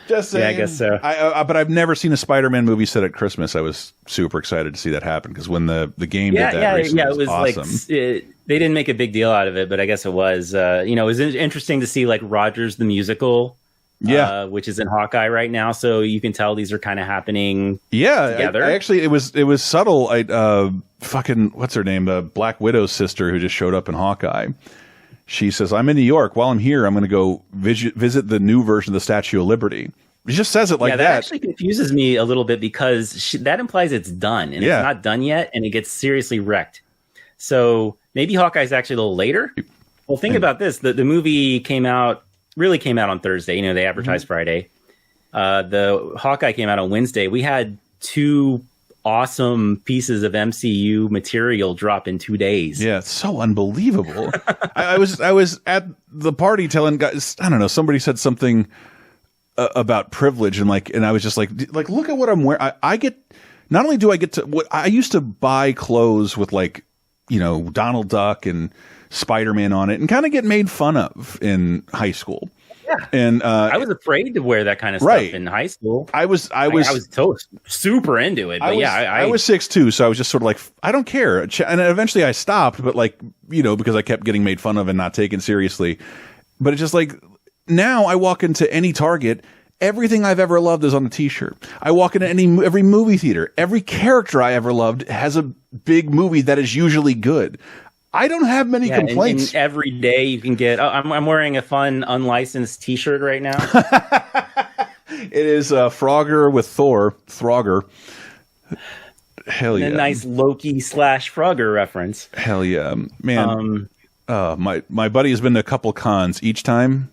Just saying. Yeah, I guess so. But I've never seen a Spider-Man movie set at Christmas. I was super excited to see that happen because when the game did that recently, it was awesome. Like they didn't make a big deal out of it, but I guess it was. It was interesting to see like Rogers the musical. Which is in Hawkeye right now, so you can tell these are kind of happening. Together. Actually, it was subtle. What's her name? Black Widow's sister who just showed up in Hawkeye. She says, "I'm in New York. While I'm here, I'm going to go visit the new version of the Statue of Liberty." She just says it like that. That actually confuses me a little bit because that implies it's done, and it's not done yet, and it gets seriously wrecked. So maybe Hawkeye's actually a little later. Well, think about this: the movie really came out on Thursday. They advertised Friday. The Hawkeye came out on Wednesday. We had 2 awesome pieces of MCU material drop in 2 days. Yeah, it's so unbelievable. I was at the party telling guys, I don't know, somebody said something about privilege and I was just like look at what I'm wearing. I get, not only do I get to, what I used to buy clothes with Donald Duck and Spider-Man on it and kind of get made fun of in high school. Yeah. And I was afraid to wear that kind of stuff in high school. I was super into it. But I was 6'2", so I was just sort of like, I don't care. And eventually I stopped, but because I kept getting made fun of and not taken seriously. But it's just like, now I walk into any Target, everything I've ever loved is on a t-shirt. I walk into every movie theater, every character I ever loved has a big movie that is usually good. I don't have many complaints. And every day you can get. I'm wearing a fun unlicensed T-shirt right now. It is Frogger with Thor. Throgger. Hell yeah! A nice Loki / Frogger reference. Hell yeah, man! My buddy has been to a couple cons. Each time,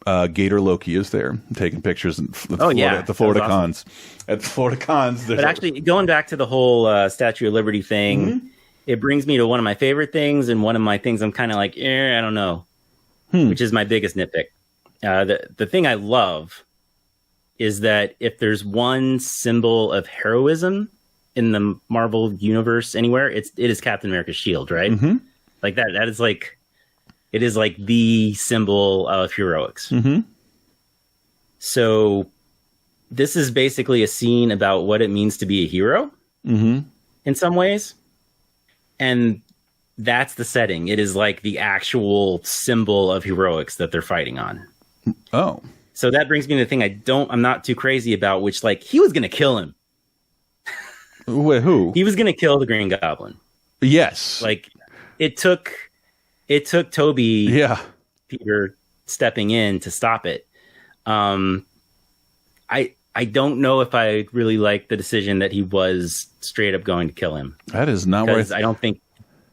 Gator Loki is there taking pictures at the Florida cons. At the Florida cons, but actually, going back to the whole Statue of Liberty thing. It brings me to one of my favorite things and one of my things I'm kind of like, I don't know, which is my biggest nitpick. The thing I love is that if there's one symbol of heroism in the Marvel universe anywhere, it is Captain America's shield, right? Like that is like, it is like the symbol of heroics. So this is basically a scene about what it means to be a hero in some ways. And that's the setting. It is like the actual symbol of heroics that they're fighting on. Oh. So that brings me to the thing I'm not too crazy about, which he was going to kill him. Wait, who? He was going to kill the Green Goblin. Yes. It took Toby Peter stepping in to stop it. I don't know if I really like the decision that he was straight up going to kill him. That is not where I don't think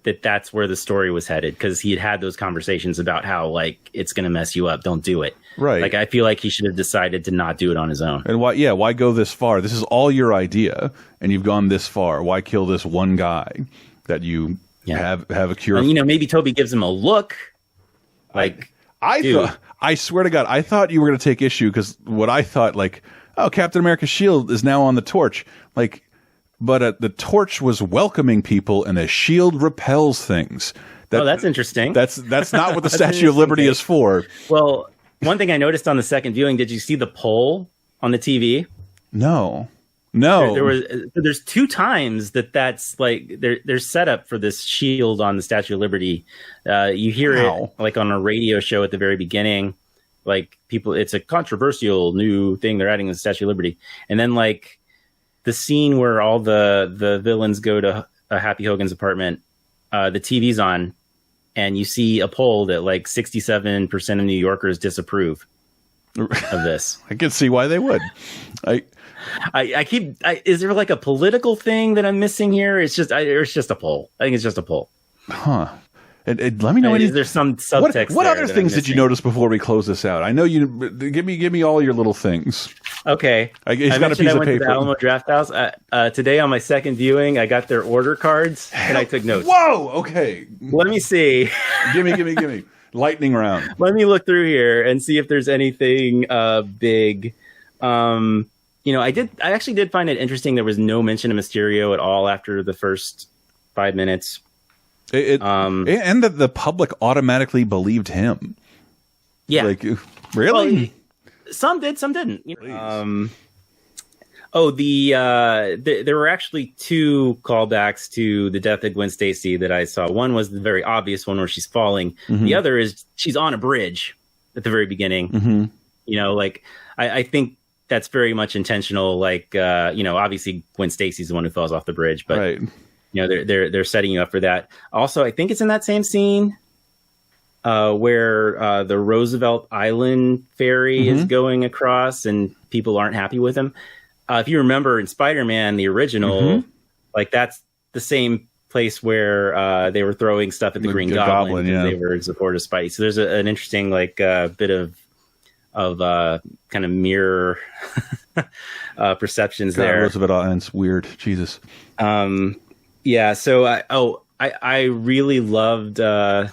that's where the story was headed, because he had those conversations about how it's going to mess you up. Don't do it. Right. I feel like he should have decided to not do it on his own. And why go this far? This is all your idea and you've gone this far. Why kill this one guy that you have a cure? And, maybe Toby gives him a look. I swear to God, I thought you were going to take issue because what I thought Captain America's shield is now on the torch. But the torch was welcoming people, and the shield repels things. That's interesting. That's not what the Statue of Liberty is for. Well, one thing I noticed on the second viewing, did you see the poll on the TV? No. There's 2 times that's there's setup for this shield on the Statue of Liberty. You hear it on a radio show at the very beginning. People, it's a controversial new thing they're adding to the Statue of Liberty. And then the scene where all the villains go to Happy Hogan's apartment the TV's on, and you see a poll that like 67% of New Yorkers disapprove of this. I can see why they would. Is there like a political thing that I'm missing here? It's just a poll. I think it's just a poll. Huh. And let me know. Is there some subtext? What other things did you notice before we close this out? I know you. Give me all your little things. Okay. He's got a piece of paper. To the Alamo Draft House today on my second viewing. I got their order cards and I took notes. Whoa. Okay. Let me see. Give me. Lightning round. Let me look through here and see if there's anything big. I actually did find it interesting. There was no mention of Mysterio at all after the first 5 minutes. And that the public automatically believed him. Yeah. Like, really? Well, some did, some didn't. There were actually 2 callbacks to the death of Gwen Stacy that I saw. One was the very obvious one where she's falling. Mm-hmm. The other is she's on a bridge at the very beginning. Mm-hmm. I think that's very much intentional. Obviously Gwen Stacy's the one who falls off the bridge, but right. They're setting you up for that. Also, I think it's in that same scene where the Roosevelt Island ferry is going across and people aren't happy with him. If you remember in Spider-Man, the original, that's the same place where they were throwing stuff at the Green Goblin and they were in support of Spidey. So there's an interesting bit of kind of mirror perceptions there. Roosevelt Island's weird. Jesus. Yeah, so I really loved Matt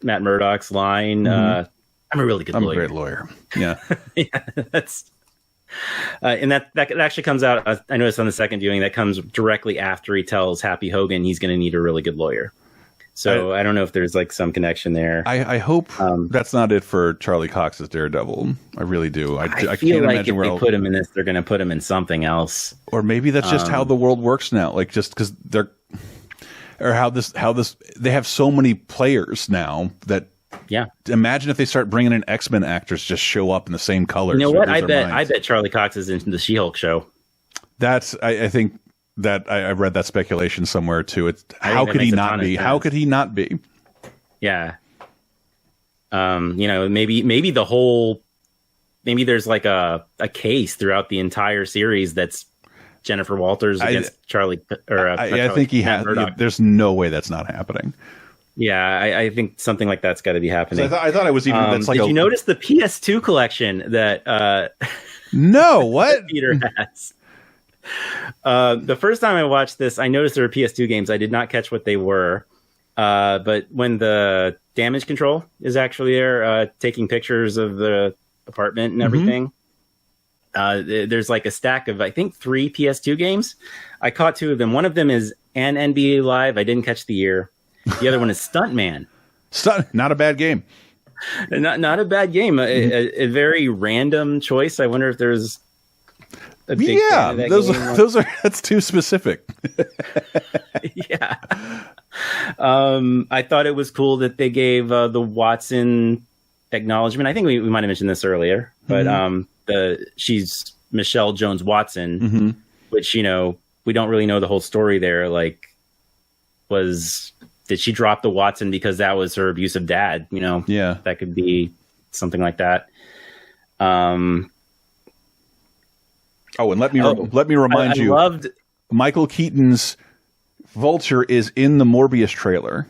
Murdock's line. I'm a really good lawyer. I'm a great lawyer. Yeah. Yeah, that's and that actually comes out. I noticed on the second viewing that comes directly after he tells Happy Hogan he's going to need a really good lawyer. So I don't know if there's some connection there. I hope that's not it for Charlie Cox's Daredevil. I really do. I feel can't like imagine if they put him in this, they're going to put him in something else. Or maybe that's just how the world works now. Just because they have so many players now that. Yeah. Imagine if they start bringing in X-Men actors just show up in the same colors. You know what? I bet Charlie Cox is in the She-Hulk show. I think that I read that speculation somewhere too. How could he not be? How could he not be? Yeah. Maybe the whole, maybe there's a case throughout the entire series that's Jennifer Walters against Charlie. I think he has. There's no way that's not happening. Yeah, I think something like that's got to be happening. So I thought it was even. Did you notice the PS2 collection that? No, what Peter has? The first time I watched this, I noticed there were PS2 games. I did not catch what they were, but when the damage control is actually there, taking pictures of the apartment and everything, there's a stack of I think 3 PS2 games. I caught 2 of them. One of them is an NBA Live. I didn't catch the year. The other one is Stuntman. Not a bad game. Not a bad game. A very random choice. I wonder if there's a big fan of that game. That's too specific. Yeah. I thought it was cool that they gave the Watson acknowledgement. I think we might have mentioned this earlier, but she's Michelle Jones Watson, which we don't really know the whole story there. Did she drop the Watson because that was her abusive dad? Yeah, that could be something like that. And let me remind you, Michael Keaton's Vulture is in the Morbius trailer,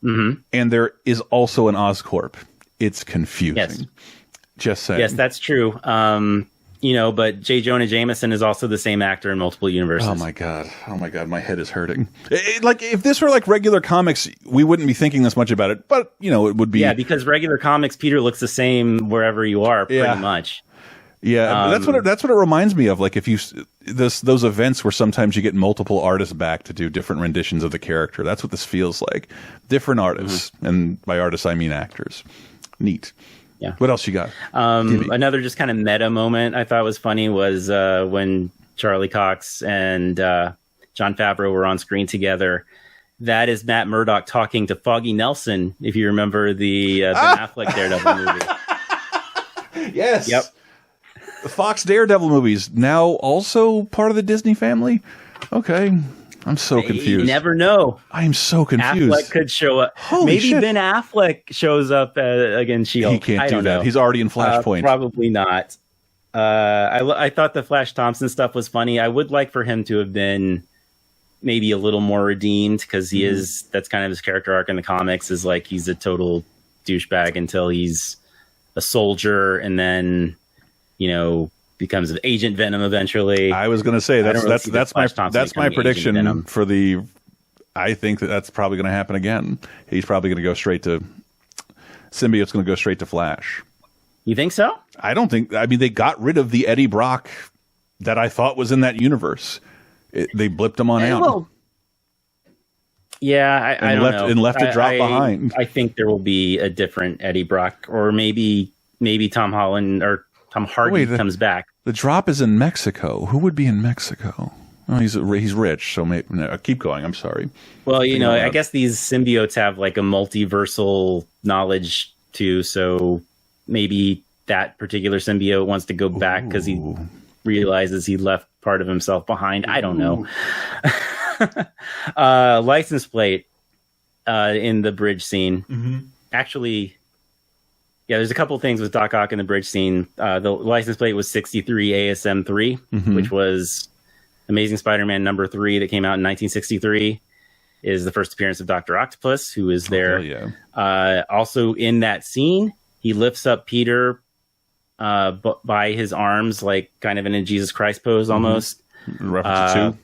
and there is also an Oscorp. It's confusing. Yes. Just saying. Yes, that's true. But J. Jonah Jameson is also the same actor in multiple universes. Oh my god, my head is hurting. If this were regular comics, we wouldn't be thinking this much about it. But it would be. Yeah, because regular comics, Peter looks the same wherever you are, pretty much. Yeah, that's what it reminds me of. If you those events where sometimes you get multiple artists back to do different renditions of the character. That's what this feels like. Different artists, and by artists I mean actors. Neat. Yeah. What else you got? Another just kind of meta moment I thought was funny was when Charlie Cox and Jon Favreau were on screen together. That is Matt Murdock talking to Foggy Nelson, if you remember the Ben Affleck Daredevil movie. Yes. Yep. The Fox Daredevil movies now also part of the Disney family. Okay. I'm so confused. You never know. I am so confused. Affleck could show up. Holy Maybe shit. Ben Affleck shows up against She-Hulk. He can't I do don't that. know. He's already in Flashpoint. Probably not. I thought the Flash Thompson stuff was funny. I would like for him to have been maybe a little more redeemed, because he is, that's kind of his character arc in the comics, is like he's a total douchebag until he's a soldier, and then, you know, becomes an Agent Venom eventually. I was going to say that's my prediction for the. I think that's probably going to happen again. He's probably going to go straight to symbiote's going to go straight to Flash. You think so? I don't think. I mean, they got rid of the Eddie Brock that I thought was in that universe. They blipped him on out. Well, yeah, I don't know. And left it drop behind. I think there will be a different Eddie Brock, or maybe Tom Holland or Tom Hardy comes back. The drop is in Mexico. Who would be in Mexico? Oh, he's rich, so maybe, no, keep going. I'm sorry. Well, you know, I guess these symbiotes have like a multiversal knowledge too, so maybe that particular symbiote wants to go back because he realizes he left part of himself behind. I don't know. License plate in the bridge scene. Actually, yeah, there's a couple things with Doc Ock in the bridge scene. The license plate was 63 ASM 3, which was Amazing Spider-Man number 3 that came out in 1963. Is the first appearance of Dr. Octopus, who is there. Also in that scene, he lifts up Peter by his arms, like kind of in a Jesus Christ pose almost. Reference to 2.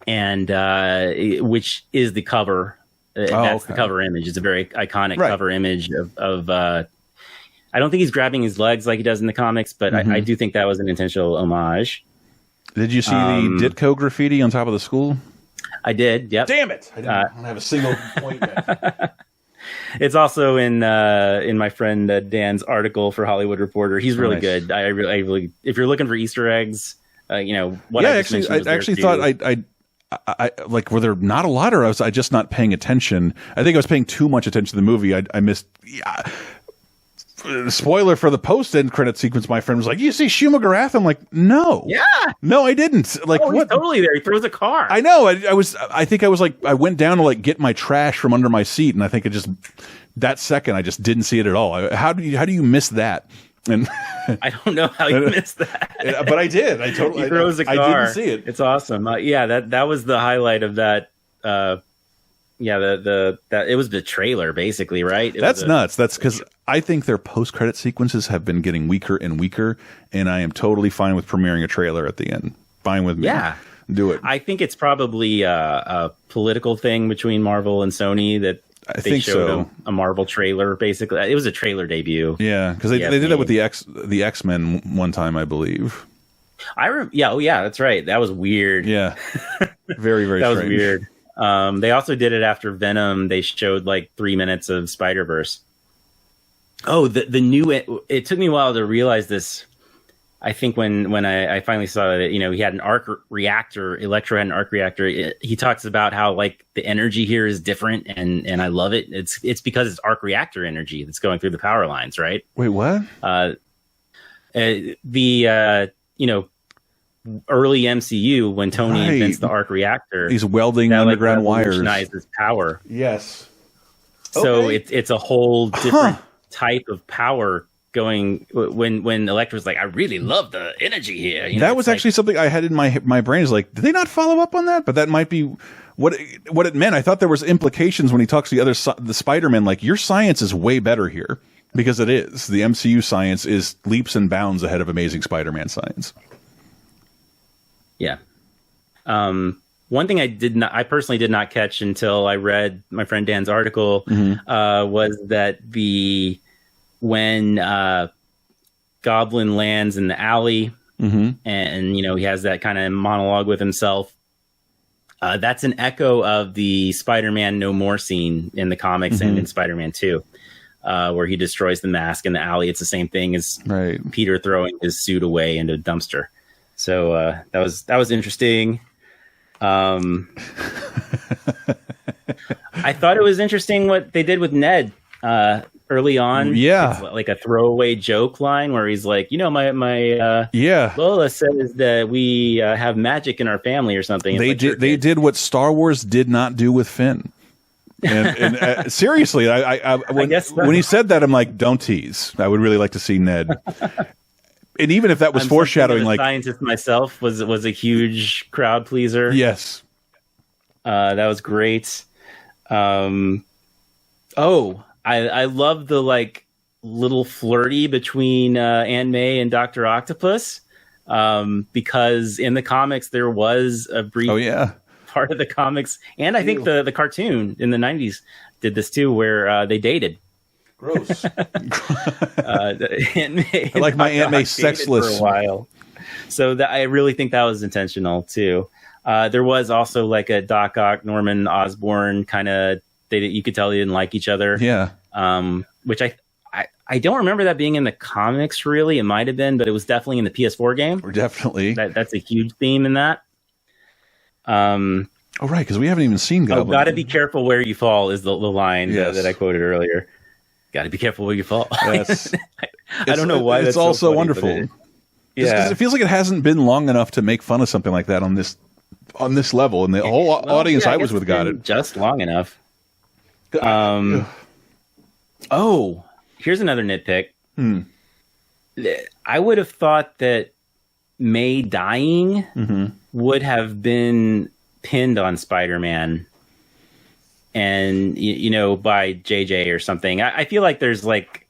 And which is the cover. That's the cover image. It's a very iconic cover image of I don't think he's grabbing his legs like he does in the comics, but I do think that was an intentional homage. Did you see the Ditko graffiti on top of the school? I did. Yep. Damn it! I don't have a single point yet. It's also in my friend Dan's article for Hollywood Reporter. He's really good. I really, if you're looking for Easter eggs, you know what. I actually thought I like, were there not a lot, or was I just not paying attention? I think I was paying too much attention to the movie. I missed. Spoiler for the post-end credit sequence. My friend was like, "You see Shuma Gorath?" I'm like, "No, no, I didn't." Like, what? He's totally there. He throws a car. I know. I think I was like, I went down to like get my trash from under my seat, and I think that second I just didn't see it at all. How do you miss that? And I don't know how you missed that, but I did. I totally. He throws a car. I didn't see it. It's awesome. Yeah, that was the highlight of that. That it was the trailer basically, right? That's nuts. That's because I think their post-credit sequences have been getting weaker and weaker, and I am totally fine with premiering a trailer at the end. Fine with me. Yeah, do it. I think it's probably a political thing between Marvel and Sony that they showed a Marvel trailer. Basically, it was a trailer debut. Yeah, because they did that with the X-Men one time, I believe. That's right. That was weird. Yeah, very very. That strange. was weird. They also did it after Venom. They showed like 3 minutes of Spider-Verse. Oh, the new. It took me a while to realize this. I think when I finally saw that, you know, he had an arc reactor. Electro had an arc reactor. He talks about how like the energy here is different, and I love it. It's because it's arc reactor energy that's going through the power lines, right? Wait, what? You know, early MCU when Tony invents the arc reactor, he's welding underground wires. Revolutionizes power. Yes. So it's a whole different type of power going when Electra's like, I really love the energy here. You know, that was actually something I had in my brain. Is like, did they not follow up on that? But that might be what it meant. I thought there was implications when he talks to the Spider-Man, like, your science is way better here, because it is. The MCU science is leaps and bounds ahead of Amazing Spider-Man science. Yeah. One thing I personally did not catch until I read my friend Dan's article was that when Goblin lands in the alley and, you know, he has that kind of monologue with himself, that's an echo of the Spider-Man No More scene in the comics and in Spider-Man 2, where he destroys the mask in the alley. It's the same thing as Peter throwing his suit away into a dumpster. So that was interesting. I thought it was interesting what they did with Ned. early on. Yeah. It's like a throwaway joke line where he's like, my Lola says that we have magic in our family or something. They did what Star Wars did not do with Finn. And seriously, when he said that, I'm like, don't tease. I would really like to see Ned. And even if that was foreshadowing, like scientist myself was a huge crowd pleaser. Yes, that was great. I love the like little flirty between Aunt May and Dr. Octopus, because in the comics there was a brief part of the comics, and I think the cartoon in the 90s did this too, where they dated. Gross. Aunt May I like my Aunt May sexless for a while. So I really think that was intentional too. There was also like a Doc Ock, Norman Osborn kind of. You could tell they didn't like each other. Yeah. Which I don't remember that being in the comics really. It might have been, but it was definitely in the PS4 game. Definitely. That's a huge theme in that. Oh, right, because we haven't even seen Goblin. Gotta be careful where you fall is the line that I quoted earlier. Gotta be careful where you fall. Yes. I don't know why it's that's also so funny, wonderful. Because it feels like it hasn't been long enough to make fun of something like that on this level, and the whole audience I was with got it. Just long enough. Here's another nitpick. I would have thought that May dying would have been pinned on Spider-Man, and by JJ or something. I feel like there's like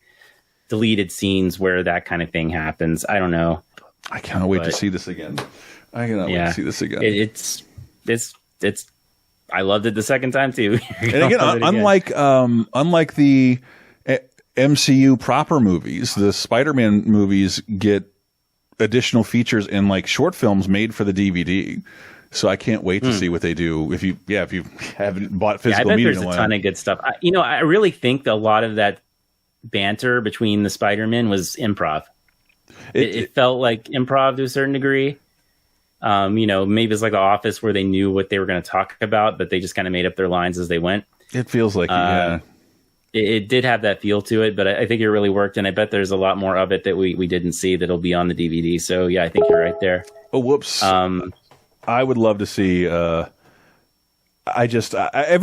deleted scenes where that kind of thing happens. I don't know. I cannot wait to see this again. I cannot wait to see this again. It's. I loved it the second time too. And again, unlike the MCU proper movies, the Spider-Man movies get additional features in like short films made for the DVD. So I can't wait to see what they do. If you haven't bought physical media, I bet there's a ton of good stuff. I really think a lot of that banter between the Spider-Man was improv. It felt like improv to a certain degree. Maybe it's like The Office where they knew what they were going to talk about, but they just kind of made up their lines as they went. It feels like it did have that feel to it, but I think it really worked, and I bet there's a lot more of it that we didn't see that'll be on the DVD. So yeah, I think you're right there. Oh, whoops. I would love to see. Every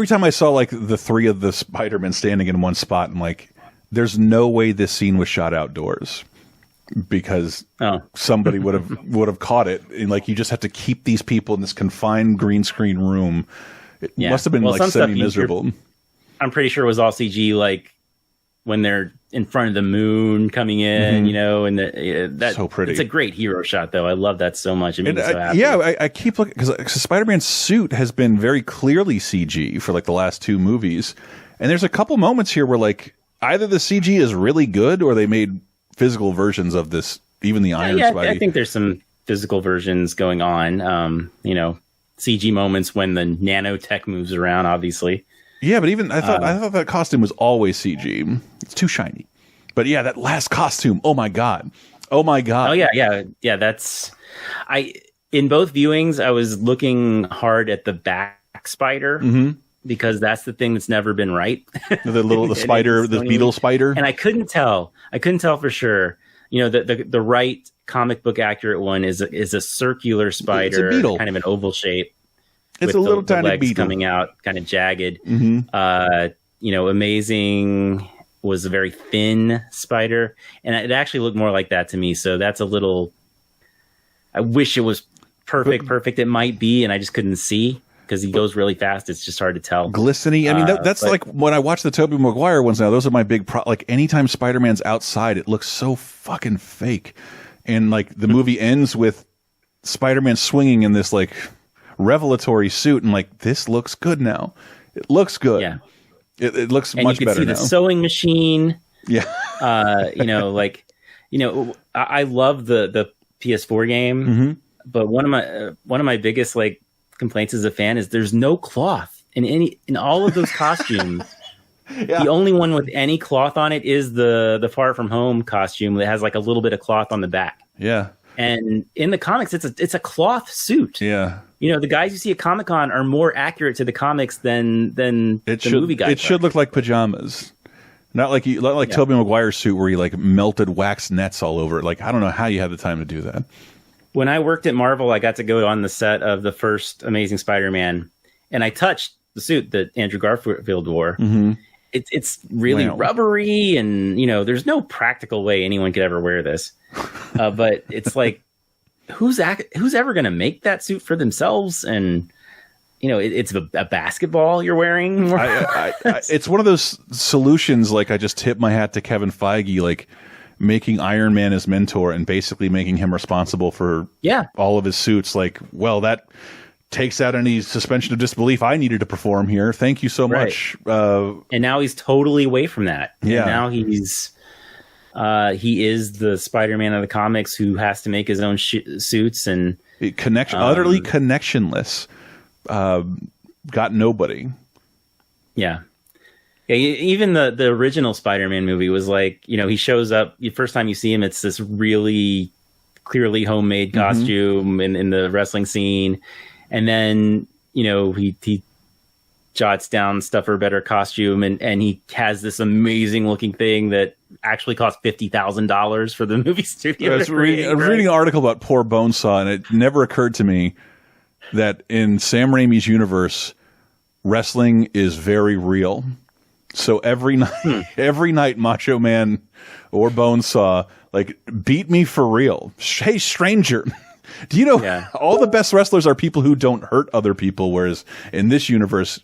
time I saw like the three of the Spider-Men standing in one spot, I'm like, there's no way this scene was shot outdoors. Because somebody would have caught it, and like you just have to keep these people in this confined green screen room. It must have been like semi-miserable. I'm pretty sure it was all CG, like when they're in front of the moon coming in, and that's so pretty. It's a great hero shot, though. I love that so much. It made me so happy. Yeah, I keep looking because Spider-Man's suit has been very clearly CG for like the last two movies, and there's a couple moments here where like either the CG is really good or they made physical versions of this, even the Iron Spidey. I think there's some physical versions going on. CG moments when the nanotech moves around, obviously. Yeah, but even I thought that costume was always CG. It's too shiny. But yeah, that last costume. Oh my god. Oh yeah. That's in both viewings. I was looking hard at the back spider. Because that's the thing that's never been right. the spider, the beetle spider. And I couldn't tell for sure. The right comic book accurate one is a circular spider, it's a beetle. Kind of an oval shape. It's a little tiny legs beetle coming out, kind of jagged. Amazing was a very thin spider, and it actually looked more like that to me. So that's a little. I wish it was perfect. It might be, and I just couldn't see. Because he goes really fast, it's just hard to tell. Glistening. I mean, that's like when I watch the Tobey Maguire ones now. Those are my big like anytime Spider-Man's outside, it looks so fucking fake. And like the movie ends with Spider-Man swinging in this like revelatory suit, and like this looks good now. It looks good. Yeah, it looks and much you can better see now. The sewing machine. Yeah. I love the PS4 game, but one of my biggest like complaints as a fan is there's no cloth in all of those costumes. The only one with any cloth on it is the Far From Home costume that has like a little bit of cloth on the back. Yeah. And in the comics, it's a cloth suit. Yeah. The guys you see at Comic-Con are more accurate to the comics than the movie guys. It should look like pajamas. Not like Tobey Maguire's suit where he like melted wax nets all over it. Like, I don't know how you had the time to do that. When I worked at Marvel, I got to go on the set of the first Amazing Spider-Man, and I touched the suit that Andrew Garfield wore. Mm-hmm. It's really rubbery, and there's no practical way anyone could ever wear this. But it's like, who's ever going to make that suit for themselves? And it's a basketball you're wearing. It's one of those solutions. Like, I just tip my hat to Kevin Feige, like making Iron Man his mentor and basically making him responsible for all of his suits. Like, well, that takes out any suspension of disbelief I needed to perform here. Thank you so much. And now he's totally away from that. Yeah. And now he is the Spider-Man of the comics who has to make his own suits and utterly connectionless. Got nobody. Yeah. Even the original Spider-Man movie was like, he shows up. The first time you see him, it's this really clearly homemade costume in the wrestling scene. And then, he jots down stuff for a better costume, and he has this amazing looking thing that actually cost $50,000 for the movie studio. I was reading an article about poor Bonesaw, and it never occurred to me that in Sam Raimi's universe, wrestling is very real. So every night, Macho Man or Bonesaw, like, beat me for real. Hey, stranger. Do you know all the best wrestlers are people who don't hurt other people, whereas in this universe,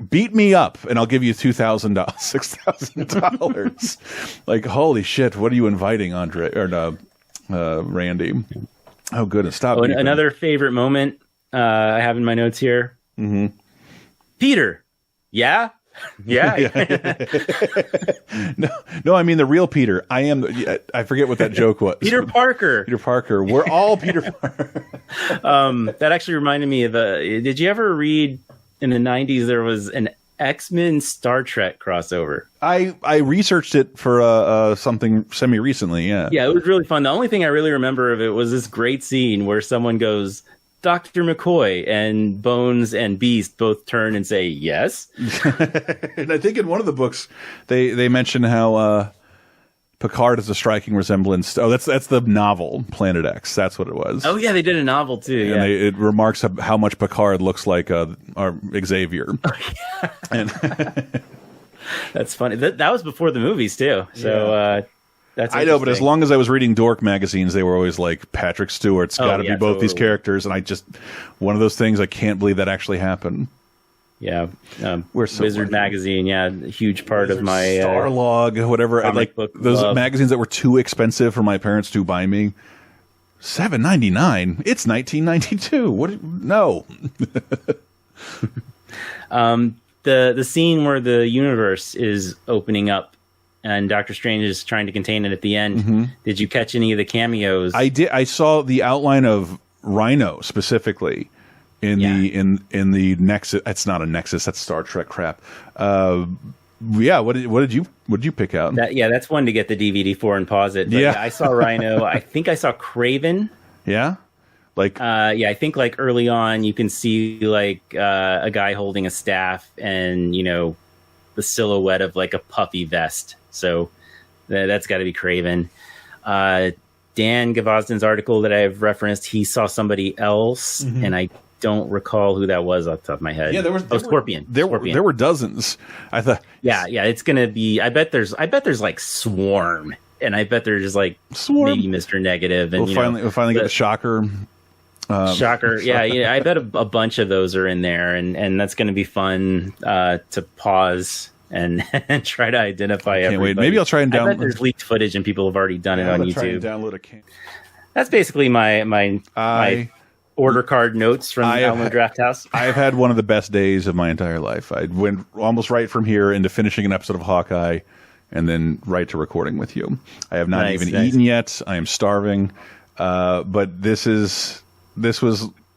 beat me up and I'll give you $2,000, $6,000. Like, holy shit, what are you inviting, Andre or Randy? Oh, goodness, stop. Another favorite moment I have in my notes here. Peter, yeah. No, I mean the real Peter. I forget what that joke was. Peter Parker. We're all Peter Parker. That actually reminded me of did you ever read in the 90s there was an X-Men Star Trek crossover? I researched it for something semi recently. Yeah, it was really fun. The only thing I really remember of it was this great scene where someone goes, Dr. McCoy, and Bones and Beast both turn and say yes. And I think in one of the books they mention how Picard has a striking resemblance. Oh, that's the novel Planet X. That's what it was. Oh yeah, they did a novel too. And it remarks how much Picard looks like our Xavier. And that's funny. That was before the movies too. So. I know, but as long as I was reading dork magazines, they were always like, Patrick Stewart's got to be both these characters, and one of those things, I can't believe that actually happened. Yeah, Wizard magazine, a huge part of my Starlog, whatever. Like those magazines that were too expensive for my parents to buy me. $7.99. It's 1992. What? No. The scene where the universe is opening up and Doctor Strange is trying to contain it at the end. Did you catch any of the cameos? I did. I saw the outline of Rhino specifically in the Nexus. It's not a Nexus. That's Star Trek crap. What did you pick out? That's one to get the DVD for and pause it. But I saw Rhino. I think I saw Kraven. Yeah. I think like early on you can see like a guy holding a staff and the silhouette of like a puffy vest. So that's got to be Kraven. Dan Gavosdin's article that I've referenced, he saw somebody else, and I don't recall who that was off the top of my head. Yeah, there was Scorpion. There were dozens. I thought. Yeah, it's gonna be. I bet there's like Swarm, and I bet there's like maybe Mr. Negative, and we'll finally get the Shocker. Shocker, yeah. I bet a bunch of those are in there, and that's going to be fun to pause and try to identify everybody. Can't wait. Maybe I'll try and download. I bet there's leaked footage and people have already done it on YouTube. Try and download a That's basically my order card notes from Alamo Draft House. I've had one of the best days of my entire life. I went almost right from here into finishing an episode of Hawkeye, and then right to recording with you. I have not even eaten yet. I am starving, but this was,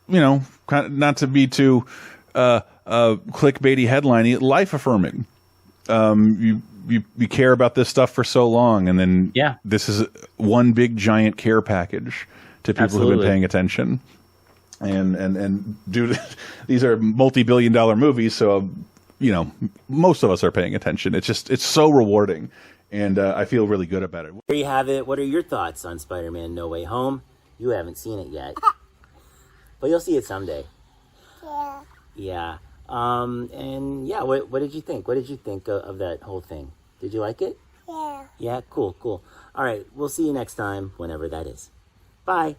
kind of, not to be too clickbaity headliney, life affirming. You care about this stuff for so long, and then this is one big giant care package to people who've been paying attention. And dude, these are multi-billion-dollar movies, so most of us are paying attention. It's so rewarding, and I feel really good about it. There you have it. What are your thoughts on Spider-Man No Way Home? You haven't seen it yet, but you'll see it someday. Yeah. Yeah. And yeah, what did you think? What did you think of that whole thing? Did you like it? Yeah. Yeah, cool. All right, we'll see you next time, whenever that is. Bye.